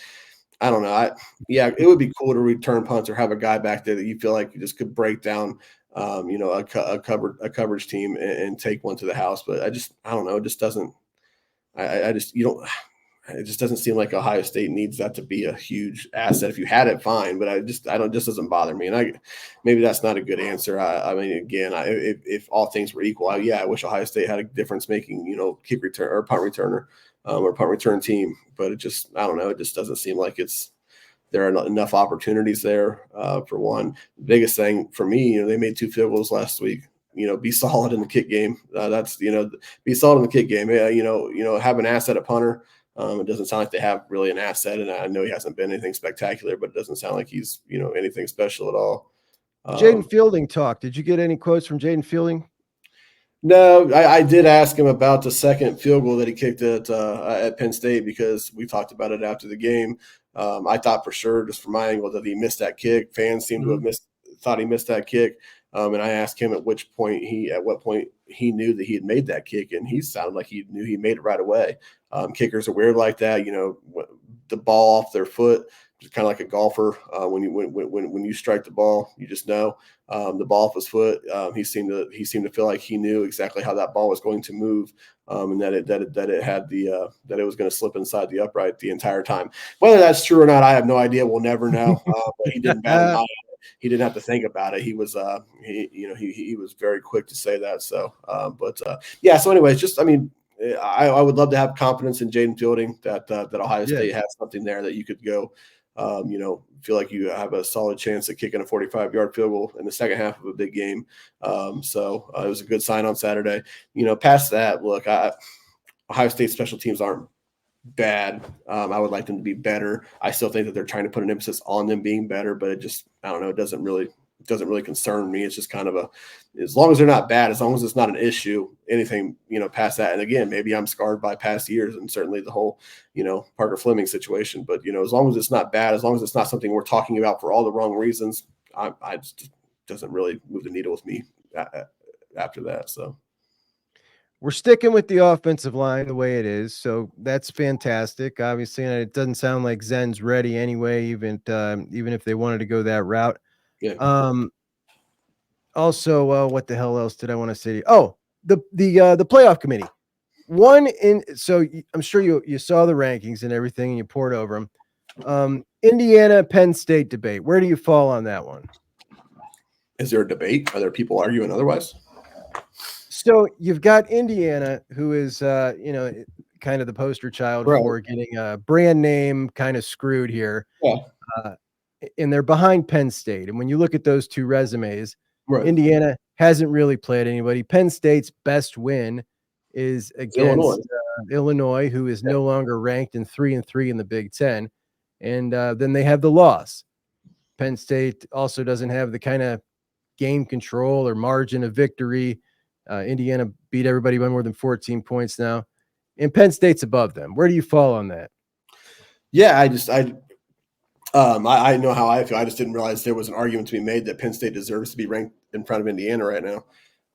I don't know. It would be cool to return punts or have a guy back there that you feel like you just could break down, a coverage team and take one to the house. But I don't know. It just doesn't. It just doesn't seem like Ohio State needs that to be a huge asset. If you had it, fine, but it just doesn't bother me. And maybe that's not a good answer. If all things were equal, I wish Ohio State had a difference making, kick return or punt returner or punt return team. But it just, I don't know. It just doesn't seem like there are not enough opportunities there. For one, the biggest thing for me, they made 2 field goals last week. Be solid in the kick game. Be solid in the kick game. Have an asset at punter. It doesn't sound like they have really an asset, and I know he hasn't been anything spectacular, but it doesn't sound like he's anything special at all. Jaden Fielding talk. Did you get any quotes from Jaden Fielding? No, I did ask him about the second field goal that he kicked at Penn State, because we talked about it after the game. I thought for sure, just from my angle, that he missed that kick. Fans seem to have thought he missed that kick. And I asked him at what point he knew that he had made that kick, and he sounded like he knew he made it right away. Kickers are weird like that, the ball off their foot, just kind of like a golfer. When you strike the ball, you just know the ball off his foot. He seemed to feel like he knew exactly how that ball was going to move, and that it was going to slip inside the upright the entire time. Whether that's true or not, I have no idea. We'll never know. But he didn't bat an eye. He didn't have to think about it. He was, he was very quick to say that. So, So anyways, I would love to have confidence in Jaden Fielding that Ohio State has something there that you could go, feel like you have a solid chance at kicking a 45-yard field goal in the second half of a big game. It was a good sign on Saturday. Past that, look, Ohio State special teams aren't bad. I would like them to be better. I still think that they're trying to put an emphasis on them being better, but I don't know. It doesn't really concern me. It's just kind of as long as they're not bad, as long as it's not an issue, anything, past that. And again, maybe I'm scarred by past years and certainly the whole, Parker Fleming situation, but as long as it's not bad, as long as it's not something we're talking about for all the wrong reasons, I just doesn't really move the needle with me after that. So. We're sticking with the offensive line the way it is, so that's fantastic. Obviously, and it doesn't sound like Zen's ready anyway, even if they wanted to go that route. Yeah. Also, what the hell else did I want to say? Oh, the playoff committee. So I'm sure you saw the rankings and everything, and you poured over them. Indiana Penn State debate. Where do you fall on that one? Is there a debate? Are there people arguing otherwise? So you've got Indiana, who is, kind of the poster child for getting a brand name kind of screwed here. Yeah. And they're behind Penn State. And when you look at those two resumes, Indiana hasn't really played anybody. Penn State's best win is against Illinois, who is no longer ranked in 3-3 in the Big Ten. And then they have the loss. Penn State also doesn't have the kind of game control or margin of victory. Indiana beat everybody by more than 14 points now, and Penn State's above them. Where do you fall on that? Yeah, I know how I feel. I just didn't realize there was an argument to be made that Penn State deserves to be ranked in front of Indiana right now.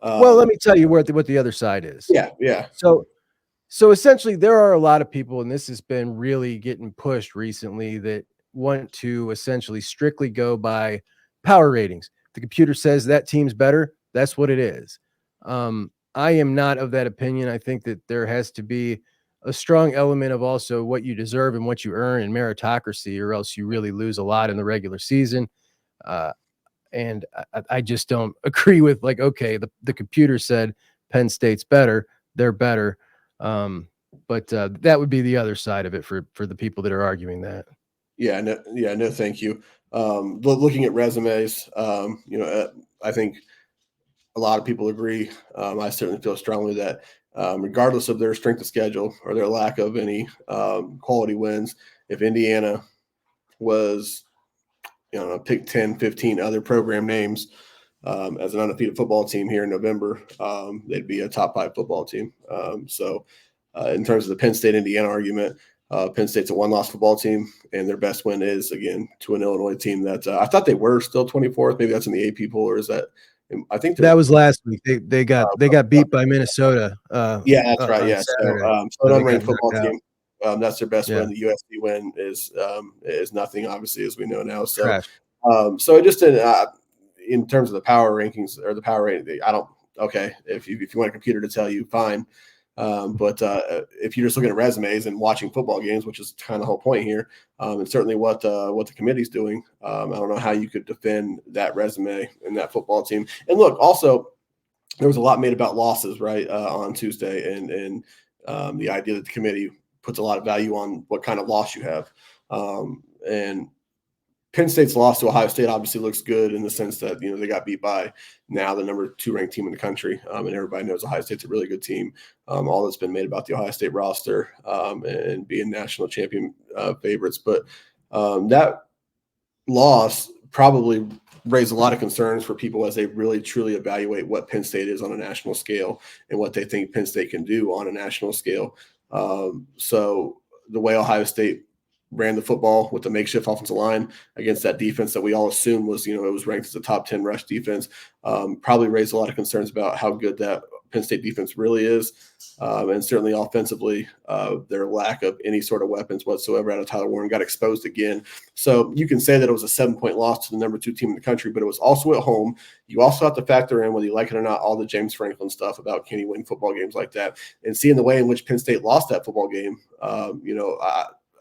Well, let me tell you what the other side is. Yeah. So essentially, there are a lot of people, and this has been really getting pushed recently, that want to essentially strictly go by power ratings. The computer says that team's better. That's what it is. I am not of that opinion. I think that there has to be a strong element of also what you deserve and what you earn in meritocracy, or else you really lose a lot in the regular season. And I just don't agree with, like, okay, the computer said Penn State's better. They're better. But that would be the other side of it for the people that are arguing that. No, thank you. Looking at resumes, I think a lot of people agree. I certainly feel strongly that regardless of their strength of schedule or their lack of any quality wins, if Indiana was, pick 10, 15 other program names as an undefeated football team here in November, they'd be a top 5 football team. So in terms of the Penn State Indiana argument, Penn State's a 1-loss football team, and their best win is, again, to an Illinois team that I thought they were still 24th. Maybe that's in the AP poll, or is that? I think that was last week. They got beat by Minnesota. That's right. Yeah, so an unranked football team. That's their best win. The USC win is nothing, obviously, as we know now. So, so just in terms of the power rankings or the power rating, I don't. Okay, if you want a computer to tell you, fine. But if you're just looking at resumes and watching football games, which is kind of the whole point here, and certainly what the committee's doing, I don't know how you could defend that resume and that football team. And look, also, there was a lot made about losses, right, on Tuesday, and the idea that the committee puts a lot of value on what kind of loss you have. And Penn State's loss to Ohio State obviously looks good in the sense that, they got beat by now the number 2 ranked team in the country. And everybody knows Ohio State's a really good team. All that's been made about the Ohio State roster and being national champion favorites. But that loss probably raised a lot of concerns for people as they really truly evaluate what Penn State is on a national scale and what they think Penn State can do on a national scale. So the way Ohio State ran the football with the makeshift offensive line against that defense that we all assumed was, it was ranked as a top 10 rush defense, probably raised a lot of concerns about how good that Penn State defense really is. And certainly offensively, their lack of any sort of weapons whatsoever out of Tyler Warren got exposed again. So you can say that it was a 7-point loss to the number 2 team in the country, but it was also at home. You also have to factor in, whether you like it or not, all the James Franklin stuff about can he win football games like that, and seeing the way in which Penn State lost that football game.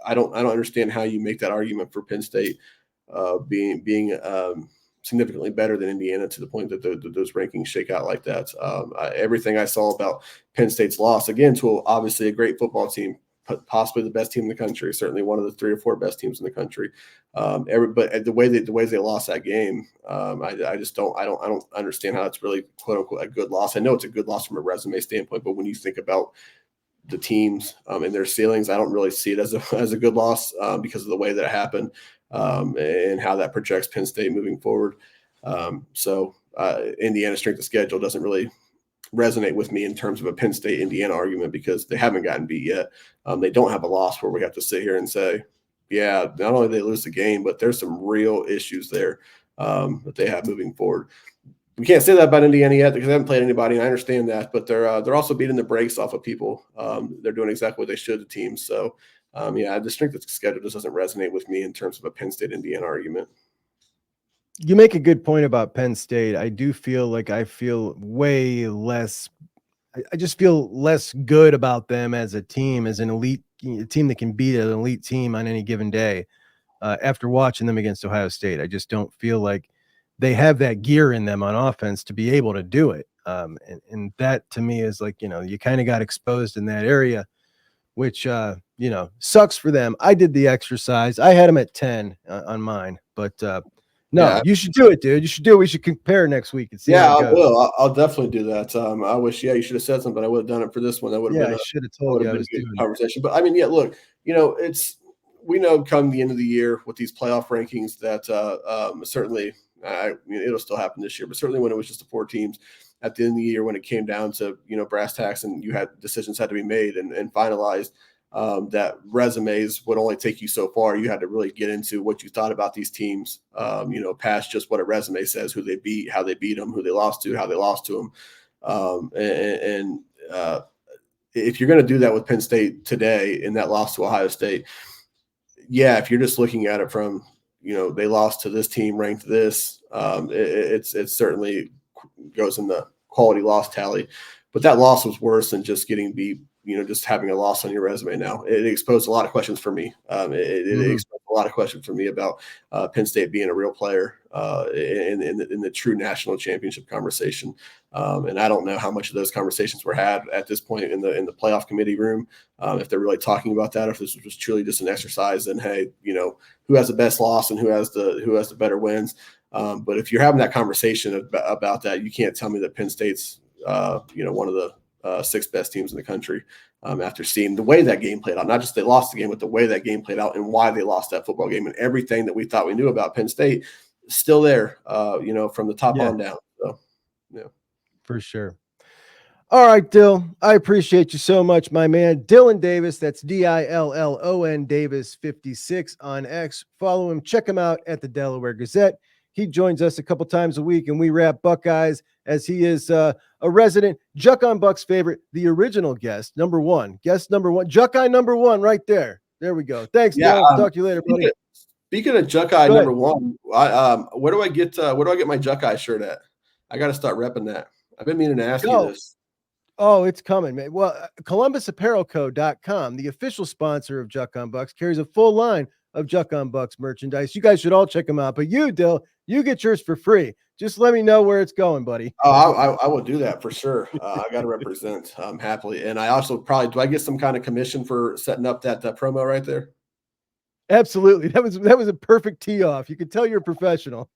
I don't understand how you make that argument for Penn State being significantly better than Indiana to the point that those rankings shake out like that. Everything I saw about Penn State's loss, again, to obviously a great football team, possibly the best team in the country, certainly one of the 3 or 4 best teams in the country. But the ways they lost that game, I don't understand how it's really quote unquote a good loss. I know it's a good loss from a resume standpoint, but when you think about the teams and their ceilings, I don't really see it as a good loss because of the way that it happened and how that projects Penn State moving forward. So Indiana's strength of schedule doesn't really resonate with me in terms of a Penn State Indiana argument because they haven't gotten beat yet. They don't have a loss where we have to sit here and say, yeah, not only did they lose the game, but there's some real issues there that they have moving forward. We can't say that about Indiana yet because they haven't played anybody, and I understand that. But they're also beating the brakes off of people. They're doing exactly what they should to teams. So, the strength of schedule just doesn't resonate with me in terms of a Penn State Indiana argument. You make a good point about Penn State. I do feel like I feel way less. I just feel less good about them as a team, as an elite team that can beat an elite team on any given day. After watching them against Ohio State, I just don't feel like they have that gear in them on offense to be able to do it. And that to me is like, you kind of got exposed in that area, which, sucks for them. I did the exercise. I had them at 10 on mine, but you should do it, dude. You should do it. We should compare next week and see. Yeah, I will. I'll definitely do that. I wish, you should have said something. I would have done it for this one. That would have been I should have told you I was doing conversation. But I mean, look, we know come the end of the year with these playoff rankings that certainly it'll still happen this year, but certainly when it was just the 4 teams at the end of the year, when it came down to, brass tacks and you had decisions had to be made and finalized, that resumes would only take you so far. You had to really get into what you thought about these teams, past just what a resume says, who they beat, how they beat them, who they lost to, how they lost to them. If you're going to do that with Penn State today in that loss to Ohio State, yeah, if you're just looking at it from, they lost to this team ranked this, it certainly goes in the quality loss tally. But that loss was worse than just getting beat, just having a loss on your resume now. It exposed a lot of questions for me. It exposed a lot of questions for me about Penn State being a real player in the true national championship conversation. And I don't know how much of those conversations were had at this point in the playoff committee room, if they're really talking about that, if this was truly just an exercise in, hey, who has the best loss and who has the better wins. But if you're having that conversation about that, you can't tell me that Penn State's one of the 6 best teams in the country after seeing the way that game played out. Not just they lost the game, but the way that game played out and why they lost that football game, and everything that we thought we knew about Penn State is still there, from the top on down. So, yeah. For sure. All right, Dill, I appreciate you so much, my man. Dillon Davis, that's Dillon Davis 56 on X. Follow him, check him out at the Delaware Gazette. He joins us a couple times a week, and we wrap Buckeyes as he is a resident Juckonbucks favorite, the original guest number one, Juckeye number one, right there. There we go. Thanks, Dill. Talk to you later, buddy. Speaking of Juckeye number one, where do I get my Juckeye shirt at? I got to start repping that. I've been meaning to ask you this. Oh, it's coming, man. Well, ColumbusApparelCo.com, the official sponsor of Juckonbucks, carries a full line of Juckonbucks merchandise. You guys should all check them out. But you, Dill, you get yours for free. Just let me know where it's going, buddy. Oh, I will do that for sure. I got to represent happily. And I also do I get some kind of commission for setting up that promo right there? Absolutely. That was a perfect tee off. You can tell you're a professional.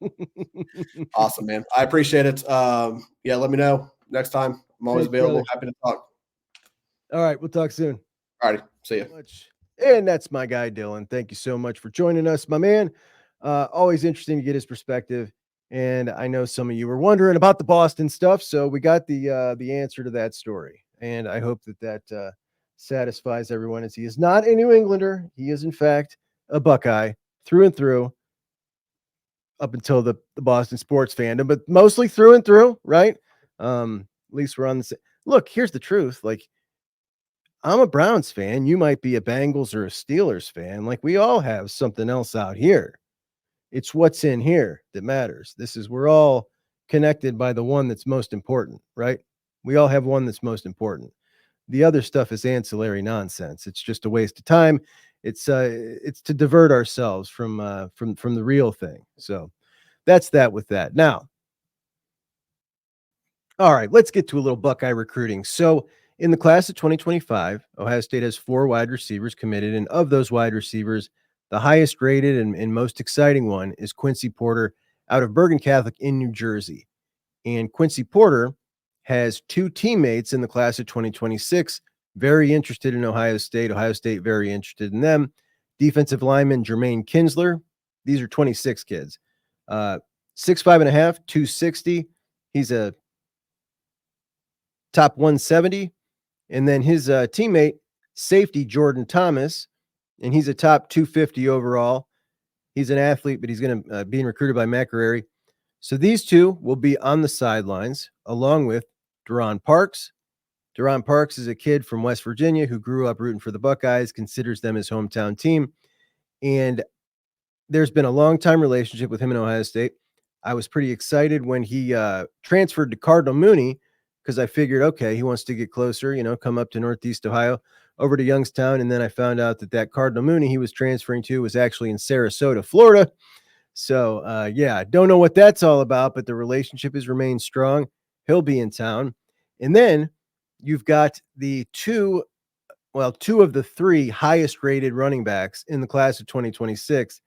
Awesome, man. I appreciate it. Yeah, let me know next time. I'm always available. Brother. Happy to talk. All right. We'll talk soon. All righty. See you. And that's my guy, Dillon. Thank you so much for joining us, my man. Always interesting to get his perspective. And I know some of you were wondering about the Boston stuff. So we got the answer to that story. And I hope that satisfies everyone, as he is not a New Englander. He is, in fact, a Buckeye through and through, up until the Boston sports fandom, but mostly through and through, right? At least we're on the same. Look, here's the truth. Like, I'm a Browns fan. You might be a Bengals or a Steelers fan. Like, we all have something else out here. It's what's in here that matters. We're all connected by the one that's most important, right? We all have one that's most important. The other stuff is ancillary nonsense. It's just a waste of time. It's to divert ourselves from the real thing. So that's that with that. Now, all right, let's get to a little Buckeye recruiting. So in the class of 2025, Ohio State has 4 wide receivers committed. And of those wide receivers, the highest rated and most exciting one is Quincy Porter out of Bergen Catholic in New Jersey. And Quincy Porter has 2 teammates in the class of 2026 very interested in Ohio State. Ohio State very interested in them. Defensive lineman Jermaine Kinsler. These are 26 kids. 6'5.5", 260. He's a top 170. And then his teammate, safety Jordan Thomas, and he's a top 250 overall. He's an athlete, but he's going to being recruited by McCrary. So these 2 will be on the sidelines, along with Duron Parks. Duron Parks is a kid from West Virginia who grew up rooting for the Buckeyes, considers them his hometown team. And there's been a long-time relationship with him in Ohio State. I was pretty excited when he transferred to Cardinal Mooney, because I figured, okay, he wants to get closer, come up to Northeast Ohio, over to Youngstown. And then I found out that Cardinal Mooney he was transferring to was actually in Sarasota, Florida. So, I don't know what that's all about, but the relationship has remained strong. He'll be in town. And then you've got the 2 of the 3 highest rated running backs in the class of 2026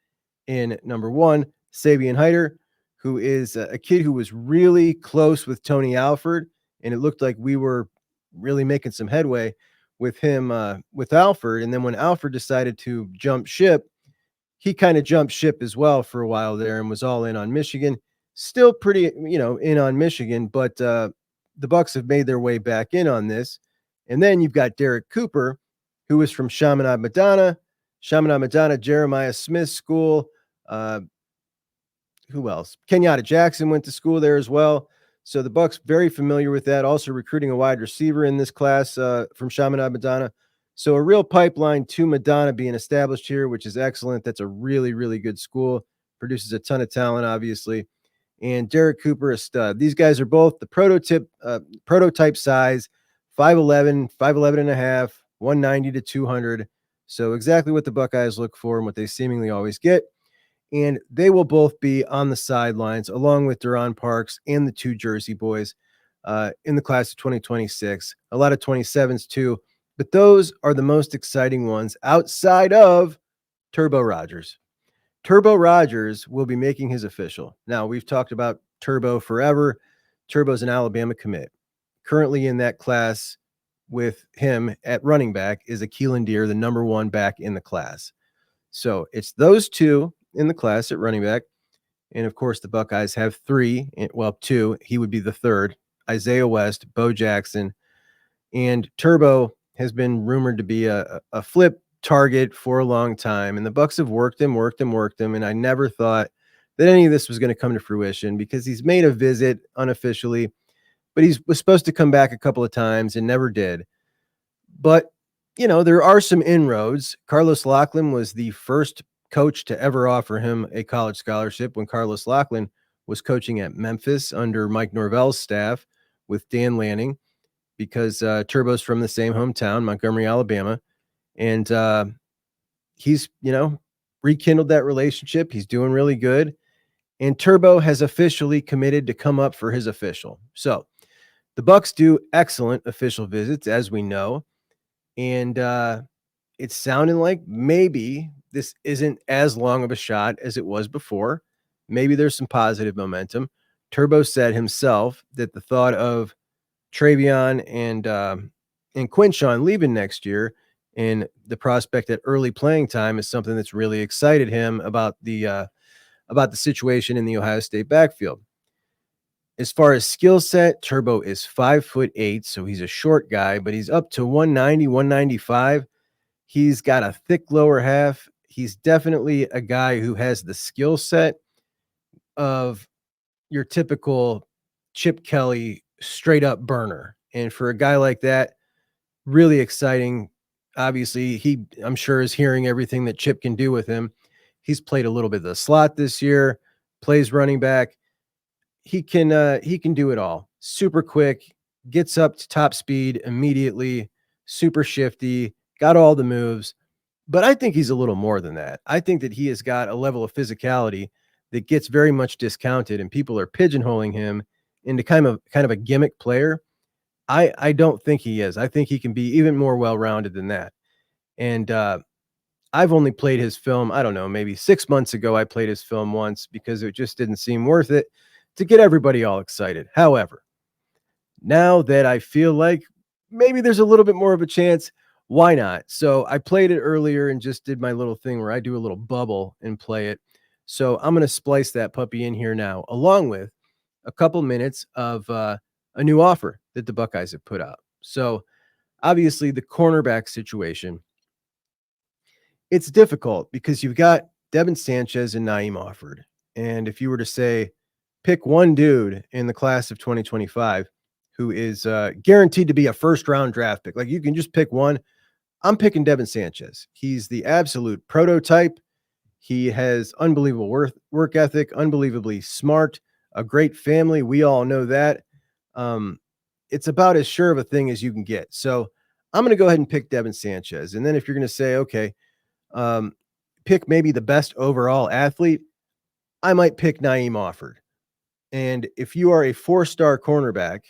in number 1, Sabian Hyder, who is a kid who was really close with Tony Alford. And it looked like we were really making some headway with him, with Alford. And then when Alford decided to jump ship, he kind of jumped ship as well for a while there and was all in on Michigan. Still pretty, in on Michigan, but the Bucks have made their way back in on this. And then you've got Derek Cooper, who is from Chaminade Madonna, Jeremiah Smith School. Who else? Kenyatta Jackson went to school there as well. So the Bucks very familiar with that. Also recruiting a wide receiver in this class from Chaminade Madonna. So a real pipeline to Madonna being established here, which is excellent. That's a really, really good school. Produces a ton of talent, obviously. And Derek Cooper, a stud. These guys are both the prototype size, 5'11", 5'11 and a half, 190 to 200. So exactly what the Buckeyes look for and what they seemingly always get. And they will both be on the sidelines along with Duron Parks and the two Jersey boys in the class of 2026. A lot of 27s too. But those are the most exciting ones outside of Turbo Rogers. Turbo Rogers will be making his official. Now, we've talked about Turbo forever. Turbo's an Alabama commit. Currently in that class with him at running back is Keelan Deere, the number 1 back in the class. So it's those two in the class at running back. And of course, the Buckeyes have 3, well, 2. He would be the third. Isaiah West, Bo Jackson, and Turbo has been rumored to be a flip target for a long time. And the Bucks have worked him. And I never thought that any of this was going to come to fruition because he's made a visit unofficially, but he was supposed to come back a couple of times and never did. But, you know, there are some inroads. Carlos Lachlan was the first coach to ever offer him a college scholarship when Carlos Lachlan was coaching at Memphis under Mike Norvell's staff with Dan Lanning, because Turbo's from the same hometown, Montgomery, Alabama. And he's, you know, rekindled that relationship. He's doing really good. And Turbo has officially committed to come up for his official. So the Bucks do excellent official visits, as we know. And it's sounding like maybe this isn't as long of a shot as it was before. Maybe there's some positive momentum. Turbo said himself that the thought of Travion and Quinshawn leaving next year and the prospect at early playing time is something that's really excited him about the situation in the Ohio State backfield. As far as skill set, Turbo is 5'8", so he's a short guy, but he's up to 190, 195. He's got a thick lower half. He's definitely a guy who has the skill set of your typical Chip Kelly straight up burner. And for a guy like that, really exciting. Obviously, I'm sure is hearing everything that Chip can do with him. He's played a little bit of the slot this year, plays running back. He can do it all. Super quick, gets up to top speed immediately, super shifty, got all the moves. But I think he's a little more than that. I think that he has got a level of physicality that gets very much discounted, and people are pigeonholing him into kind of a gimmick player. I don't think he is. I think he can be even more well-rounded than that. And I've only played his film, I don't know, maybe 6 months ago I played his film once because it just didn't seem worth it to get everybody all excited. However, now that I feel like maybe there's a little bit more of a chance, why not? So I played it earlier and just did my little thing where I do a little bubble and play it. So I'm going to splice that puppy in here now, along with a couple minutes of a new offer that the Buckeyes have put out. So obviously the cornerback situation, it's difficult because you've got Devin Sanchez and Naeem Offord. And if you were to say, pick one dude in the class of 2025 who is guaranteed to be a first-round draft pick, like you can just pick one, I'm picking Devin Sanchez. He's the absolute prototype. He has unbelievable work ethic, unbelievably smart, a great family. We all know that. It's about as sure of a thing as you can get. So I'm going to go ahead and pick Devin Sanchez. And then if you're going to say, okay, pick maybe the best overall athlete, I might pick Naeem Offord. And if you are a 4-star cornerback,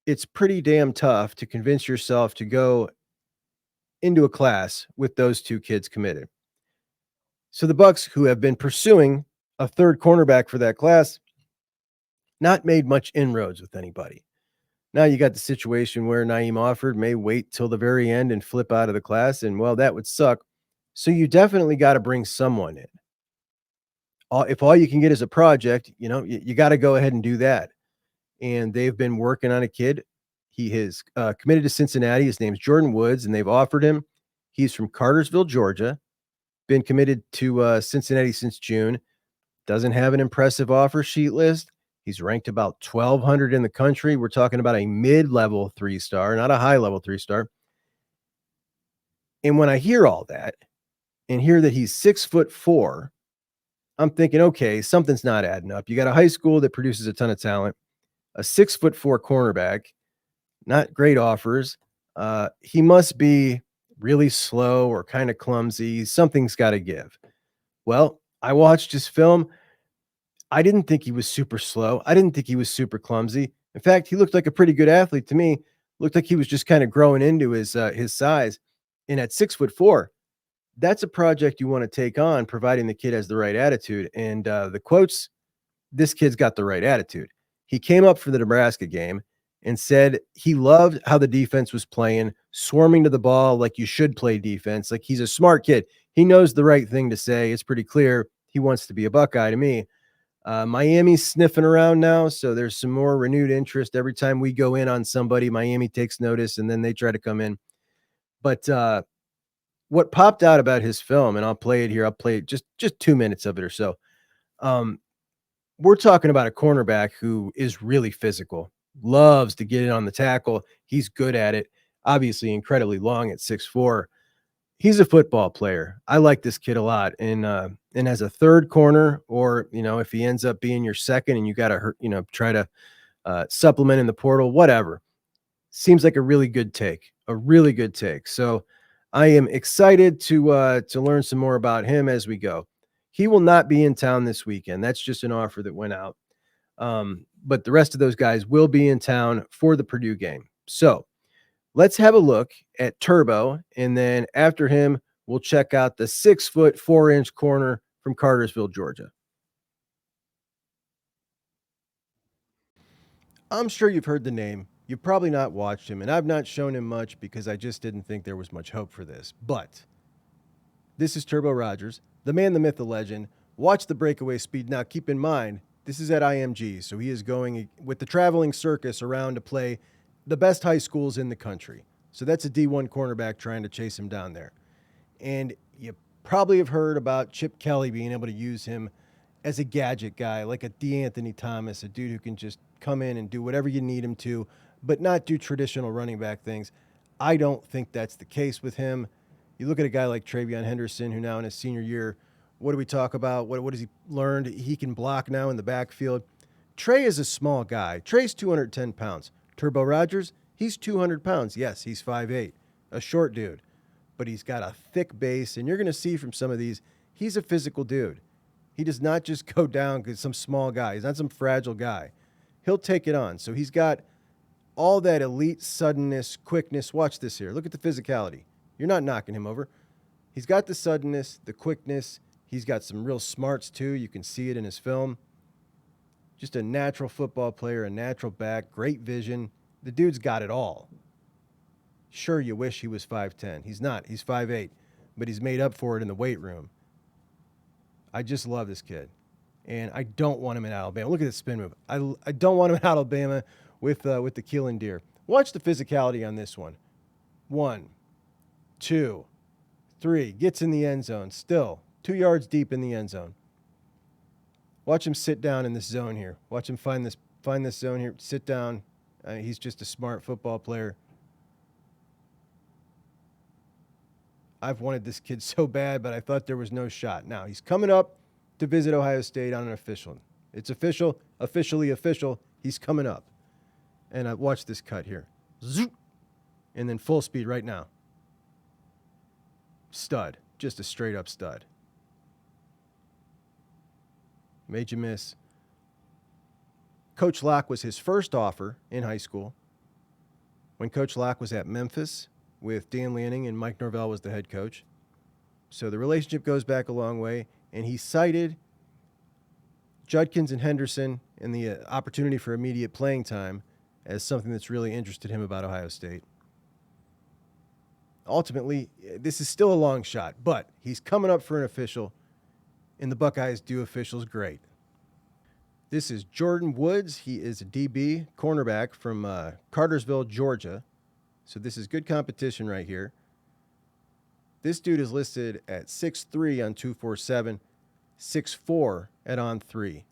it's pretty damn tough to convince yourself to go into a class with those two kids committed. So the Bucks, who have been pursuing a third cornerback for that class, not made much inroads with anybody. Now you got the situation where Naeem Offord may wait till the very end and flip out of the class, and well, that would suck. So you definitely got to bring someone in. If all you can get is a project, you know, you got to go ahead and do that. And they've been working on a kid. He is committed to Cincinnati. His name's Jordan Woods, and they've offered him. He's from Cartersville, Georgia. Been committed to Cincinnati since June. Doesn't have an impressive offer sheet list. He's ranked about 1,200 in the country. We're talking about a mid-level 3-star, not a high-level 3-star. And when I hear all that and hear that he's 6'4", I'm thinking, okay, something's not adding up. You got a high school that produces a ton of talent, a 6'4" cornerback, not great offers. He must be really slow or kind of clumsy. Something's got to give. Well, I watched his film. I didn't think he was super slow. I didn't think he was super clumsy. In fact, he looked like a pretty good athlete to me. Looked like he was just kind of growing into his size. And at 6'4", that's a project you want to take on, providing the kid has the right attitude. And the quotes, this kid's got the right attitude. He came up for the Nebraska game and said he loved how the defense was playing, swarming to the ball like you should play defense. Like, he's a smart kid. He knows the right thing to say. It's pretty clear he wants to be a Buckeye to me. Miami's sniffing around now, so there's some more renewed interest. Every time we go in on somebody, Miami takes notice, and then they try to come in. But what popped out about his film, and I'll play it here. I'll play just 2 minutes of it or so. We're talking about a cornerback who is really physical, loves to get in on the tackle. He's good at it, obviously incredibly long at 6'4". He's a football player. I like this kid a lot. And as a third corner, or, if he ends up being your second and you got to, try to supplement in the portal, whatever, seems like a really good take. So I am excited to learn some more about him as we go. He will not be in town this weekend. That's just an offer that went out. But the rest of those guys will be in town for the Purdue game. So let's have a look at Turbo, and then after him, we'll check out the 6'4" corner from Cartersville, Georgia. I'm sure you've heard the name. You've probably not watched him, and I've not shown him much because I just didn't think there was much hope for this. But this is Turbo Rogers, the man, the myth, the legend. Watch the breakaway speed. Now, keep in mind, this is at IMG, so he is going with the traveling circus around to play the best high schools in the country. So that's a D1 cornerback trying to chase him down there. And you probably have heard about Chip Kelly being able to use him as a gadget guy, like a DeAnthony Thomas, a dude who can just come in and do whatever you need him to, but not do traditional running back things. I don't think that's the case with him. You look at a guy like Travion Henderson, who now in his senior year, what do we talk about? What has he learned? He can block now in the backfield. Trey is a small guy. Trey's 210 pounds. Turbo Rogers, he's 200 pounds. Yes, he's 5'8", a short dude, but he's got a thick base, and you're going to see from some of these, he's a physical dude. He does not just go down because some small guy. He's not some fragile guy. He'll take it on. So he's got all that elite suddenness, quickness. Watch this here. Look at the physicality. You're not knocking him over. He's got the suddenness, the quickness. He's got some real smarts, too. You can see it in his film. Just a natural football player, a natural back, great vision. The dude's got it all. Sure, you wish he was 5'10". He's not. He's 5'8", but he's made up for it in the weight room. I just love this kid, and I don't want him in Alabama. Look at this spin move. I don't want him in Alabama with the Keelan Deer. Watch the physicality on this one. 1, 2, 3. Gets in the end zone. Still 2 yards deep in the end zone. Watch him sit down in this zone here. Watch him find this zone here. Sit down. He's just a smart football player. I've wanted this kid so bad, but I thought there was no shot. Now, he's coming up to visit Ohio State on an official. It's official, officially official. He's coming up. And watch this cut here. Zoop. And then full speed right now. Stud. Just a straight up stud. Made you miss. Coach Locke was his first offer in high school. When Coach Locke was at Memphis with Dan Lanning and Mike Norvell was the head coach. So the relationship goes back a long way, and he cited Judkins and Henderson and the opportunity for immediate playing time as something that's really interested him about Ohio State. Ultimately, this is still a long shot, but he's coming up for an official, and the Buckeyes do officials great. This is Jordan Woods. He is a DB cornerback from Cartersville, Georgia. So this is good competition right here. This dude is listed at 6'3" on 247, 6'4" at On3.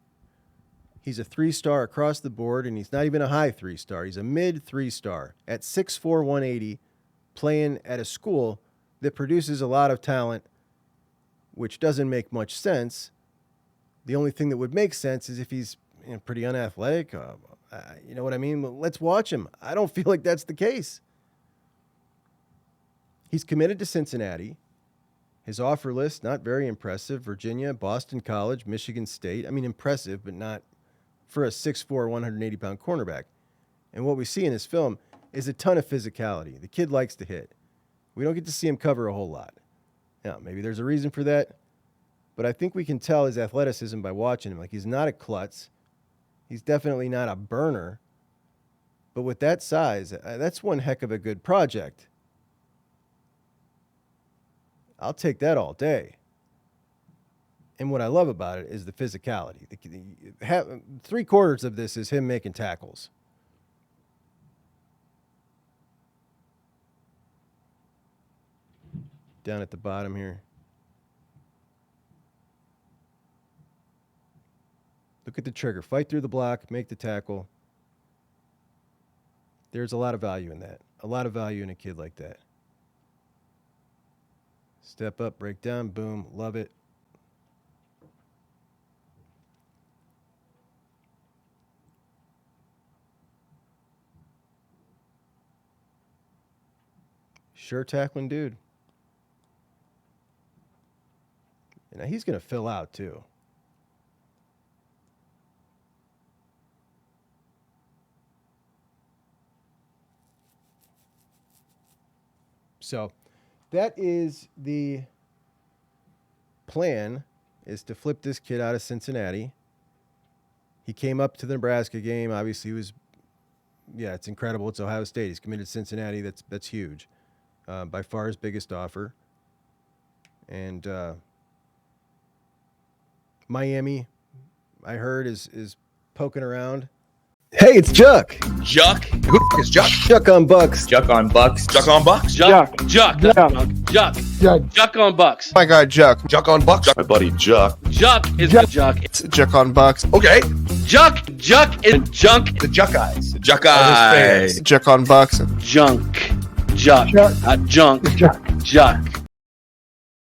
He's a 3-star across the board, and he's not even a high 3-star. He's a mid 3-star at 6'4", 180, playing at a school that produces a lot of talent, which doesn't make much sense. The only thing that would make sense is if he's pretty unathletic. You know what I mean? Well, let's watch him. I don't feel like that's the case. He's committed to Cincinnati. His offer list, not very impressive. Virginia, Boston College, Michigan State. I mean, impressive, but not for a 6'4", 180-pound cornerback. And what we see in this film is a ton of physicality. The kid likes to hit. We don't get to see him cover a whole lot. Now, maybe there's a reason for that, but I think we can tell his athleticism by watching him. Like, he's not a klutz. He's definitely not a burner. But with that size, that's one heck of a good project. I'll take that all day. And what I love about it is the physicality. 3/4 of this is him making tackles. Down at the bottom here. Look at the trigger. Fight through the block, make the tackle. There's a lot of value in that. A lot of value in a kid like that. Step up, break down, boom, love it. Sure tackling dude. And he's going to fill out too. So that is the plan, is to flip this kid out of Cincinnati. He came up to the Nebraska game. Obviously, he was, it's incredible. It's Ohio State. He's committed to Cincinnati. That's huge. By far his biggest offer. And Miami, I heard, is poking around. Hey, it's Juck. Juck? Who is Juck? Juckonbucks. Juckonbucks. Juckonbucks? Juck. Juck. Juck. Juckonbucks. My guy, Juck. Juckonbucks. My buddy Juck. Juck is Juck. the Juck. It's Juckonbucks. Okay. Juck is junk. The Juckeyes. The Juckeye. Juckonbucks. Junk. Juck. Juck. Not junk. Juck. Juck.